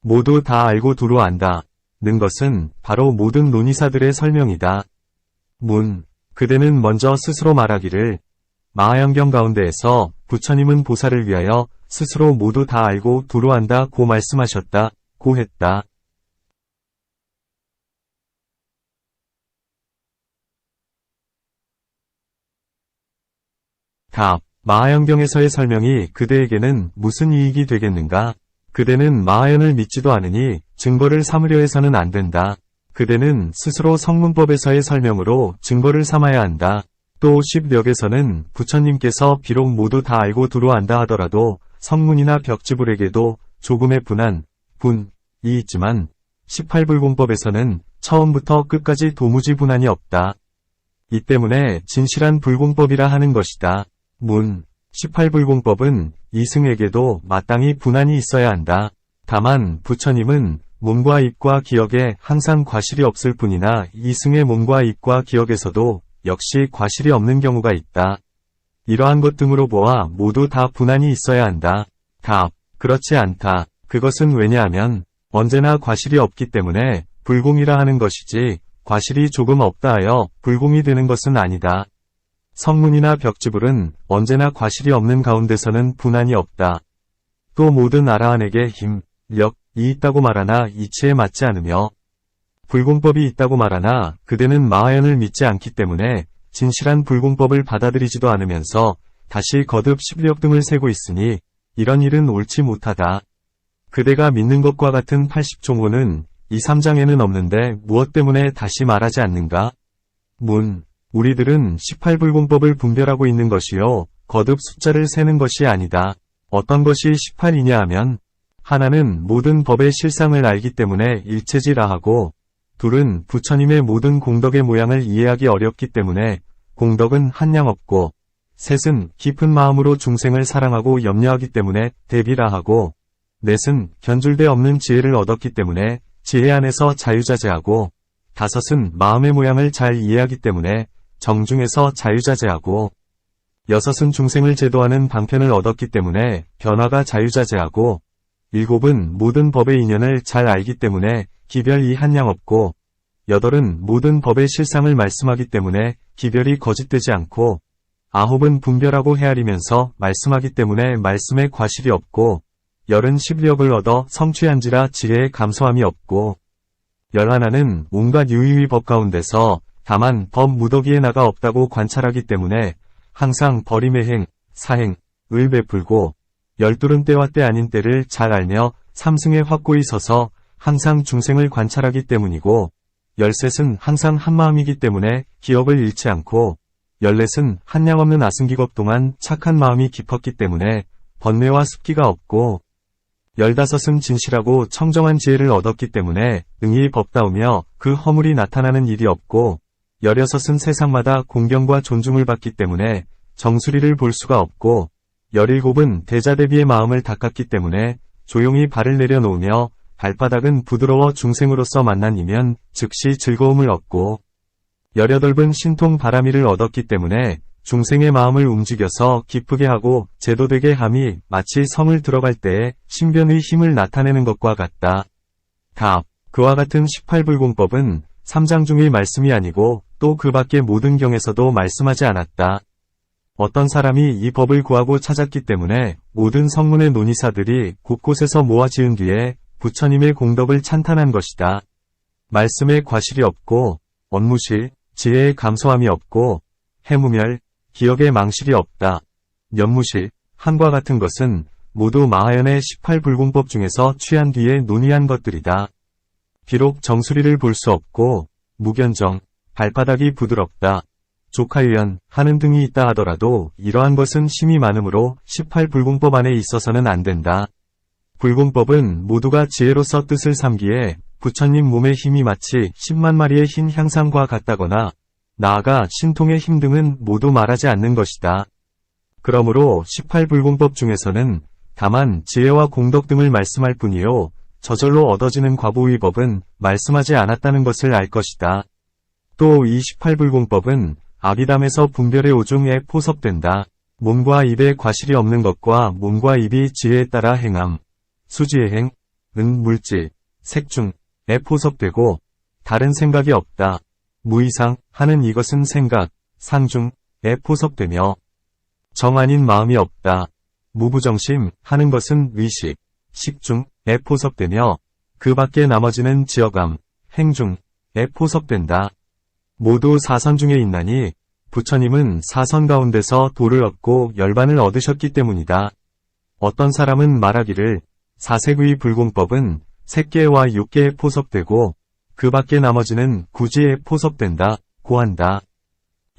모두 다 알고 두루 안다 는 것은 바로 모든 논의사들의 설명이다. 그대는 먼저 스스로 말하기를 마하연경 가운데에서 부처님은 보살을 위하여 스스로 모두 다 알고 두루 안다 고 말씀하셨다 고 했다. 답, 마하연경에서의 설명이 그대에게는 무슨 이익이 되겠는가? 그대는 마하연을 믿지도 않으니 증거를 삼으려 해서는 안 된다. 그대는 스스로 성문법에서의 설명으로 증거를 삼아야 한다. 또 10력에서는 부처님께서 비록 모두 다 알고 두루 안다 하더라도 성문이나 벽지불에게도 조금의 분이 있지만 18불공법에서는 처음부터 끝까지 도무지 분한이 없다. 이 때문에 진실한 불공법이라 하는 것이다. 18불공법은 이승에게도 마땅히 분한이 있어야 한다. 다만 부처님은 몸과 입과 기억에 항상 과실이 없을 뿐이나 이승의 몸과 입과 기억에서도 역시 과실이 없는 경우가 있다. 이러한 것 등으로 보아 모두 다 분한이 있어야 한다. 답, 그렇지 않다. 그것은 왜냐하면 언제나 과실이 없기 때문에 불공이라 하는 것이지 과실이 조금 없다 하여 불공이 되는 것은 아니다. 성문이나 벽지불은 언제나 과실이 없는 가운데서는 분한이 없다. 또 모든 아라한에게 힘, 력이 있다고 말하나 이치에 맞지 않으며 불공법이 있다고 말하나 그대는 마하연을 믿지 않기 때문에 진실한 불공법을 받아들이지도 않으면서 다시 거듭 10력 등을 세고 있으니 이런 일은 옳지 못하다. 그대가 믿는 것과 같은 80종호는 이 3장에는 없는데 무엇 때문에 다시 말하지 않는가? 문. 우리들은 18불공법을 분별하고 있는 것이요, 거듭 숫자를 세는 것이 아니다. 어떤 것이 18이냐 하면, 하나는 모든 법의 실상을 알기 때문에 일체지라 하고, 둘은 부처님의 모든 공덕의 모양을 이해하기 어렵기 때문에 공덕은 한량 없고, 셋은 깊은 마음으로 중생을 사랑하고 염려하기 때문에 대비라 하고, 넷은 견줄대 없는 지혜를 얻었기 때문에 지혜 안에서 자유자재하고, 다섯은 마음의 모양을 잘 이해하기 때문에 정중에서 자유자재하고, 여섯은 중생을 제도하는 방편을 얻었기 때문에 변화가 자유자재하고, 일곱은 모든 법의 인연을 잘 알기 때문에 기별이 한량 없고, 여덟은 모든 법의 실상을 말씀하기 때문에 기별이 거짓되지 않고, 아홉은 분별하고 헤아리면서 말씀하기 때문에 말씀에 과실이 없고, 열은 십력을 얻어 성취한지라 지혜에 감소함이 없고, 열하나는 온갖 유의의 법 가운데서 다만 법 무더기에 나가 없다고 관찰하기 때문에 항상 버림의 행, 사행을 베풀고, 열둘은 때와 때 아닌 때를 잘 알며 삼승에 확고히 서서 항상 중생을 관찰하기 때문이고, 열셋은 항상 한마음이기 때문에 기업을 잃지 않고, 열넷은 한량 없는 아승기겁 동안 착한 마음이 깊었기 때문에 번뇌와 습기가 없고, 열다섯은 진실하고 청정한 지혜를 얻었기 때문에 능히 법다우며 그 허물이 나타나는 일이 없고, 열여섯은 세상마다 공경과 존중을 받기 때문에 정수리를 볼 수가 없고, 열일곱은 대자대비의 마음을 닦았기 때문에 조용히 발을 내려놓으며 발바닥은 부드러워 중생으로서 만난 이면 즉시 즐거움을 얻고, 열여덟은 신통 바라미를 얻었기 때문에 중생의 마음을 움직여서 기쁘게 하고 제도되게 함이 마치 성을 들어갈 때에 신변의 힘을 나타내는 것과 같다. 답. 그와 같은 18불공법은 3장 중의 말씀이 아니고 또 그 밖의 모든 경에서도 말씀하지 않았다. 어떤 사람이 이 법을 구하고 찾았기 때문에 모든 성문의 논의사들이 곳곳에서 모아 지은 뒤에 부처님의 공덕을 찬탄한 것이다. 말씀에 과실이 없고, 언무실, 지혜에 감소함이 없고, 해무멸, 기억에 망실이 없다. 연무실, 한과 같은 것은 모두 마하연의 18불공법 중에서 취한 뒤에 논의한 것들이다. 비록 정수리를 볼 수 없고, 무견정, 발바닥이 부드럽다, 조카유연 하는 등이 있다 하더라도 이러한 것은 심이 많으므로 18불공법 안에 있어서는 안 된다. 불공법은 모두가 지혜로서 뜻을 삼기에 부처님 몸의 힘이 마치 10만 마리의 흰 향상과 같다거나 나아가 신통의 힘 등은 모두 말하지 않는 것이다. 그러므로 18불공법 중에서는 다만 지혜와 공덕 등을 말씀할 뿐이요, 저절로 얻어지는 과보의 법은 말씀하지 않았다는 것을 알 것이다. 또 이 18불공법은 아비담에서 분별의 오중에 포섭된다. 몸과 입에 과실이 없는 것과 몸과 입이 지혜에 따라 행함, 수지의 행, 은 물질, 색중에 포섭되고 다른 생각이 없다. 무이상 하는 이것은 생각, 상중에 포섭되며 정 아닌 마음이 없다. 무부정심 하는 것은 의식, 식중에 포섭되며 그 밖에 나머지는 지어감, 행중에 포섭된다. 모두 사선 중에 있나니 부처님은 사선 가운데서 도를 얻고 열반을 얻으셨기 때문이다. 어떤 사람은 말하기를 사색의 불공법은 색계와 육계에 포섭되고 그 밖에 나머지는 구지에 포섭된다 고 한다.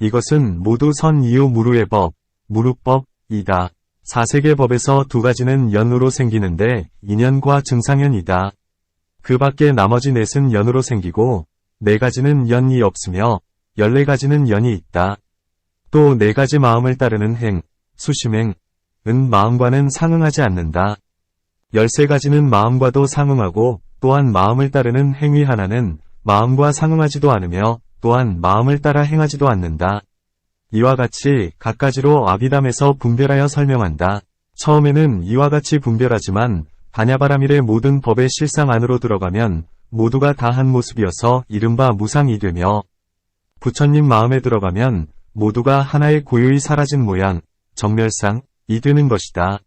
이것은 모두 선 이유 무루의 법, 무루법이다. 사색의 법에서 두 가지는 연으로 생기는데 인연과 증상연이다. 그 밖에 나머지 넷은 연으로 생기고 네 가지는 연이 없으며 14가지는 연이 있다. 또 네 가지 마음을 따르는 행, 수심행, 은 마음과는 상응하지 않는다. 13가지는 마음과도 상응하고 또한 마음을 따르는 행위 하나는 마음과 상응하지도 않으며 또한 마음을 따라 행하지도 않는다. 이와 같이 각가지로 아비담에서 분별하여 설명한다. 처음에는 이와 같이 분별하지만 반야바라밀의 모든 법의 실상 안으로 들어가면 모두가 다 한 모습이어서 이른바 무상이 되며, 부처님 마음에 들어가면 모두가 하나의 고유히 사라진 모양, 정멸상이 되는 것이다.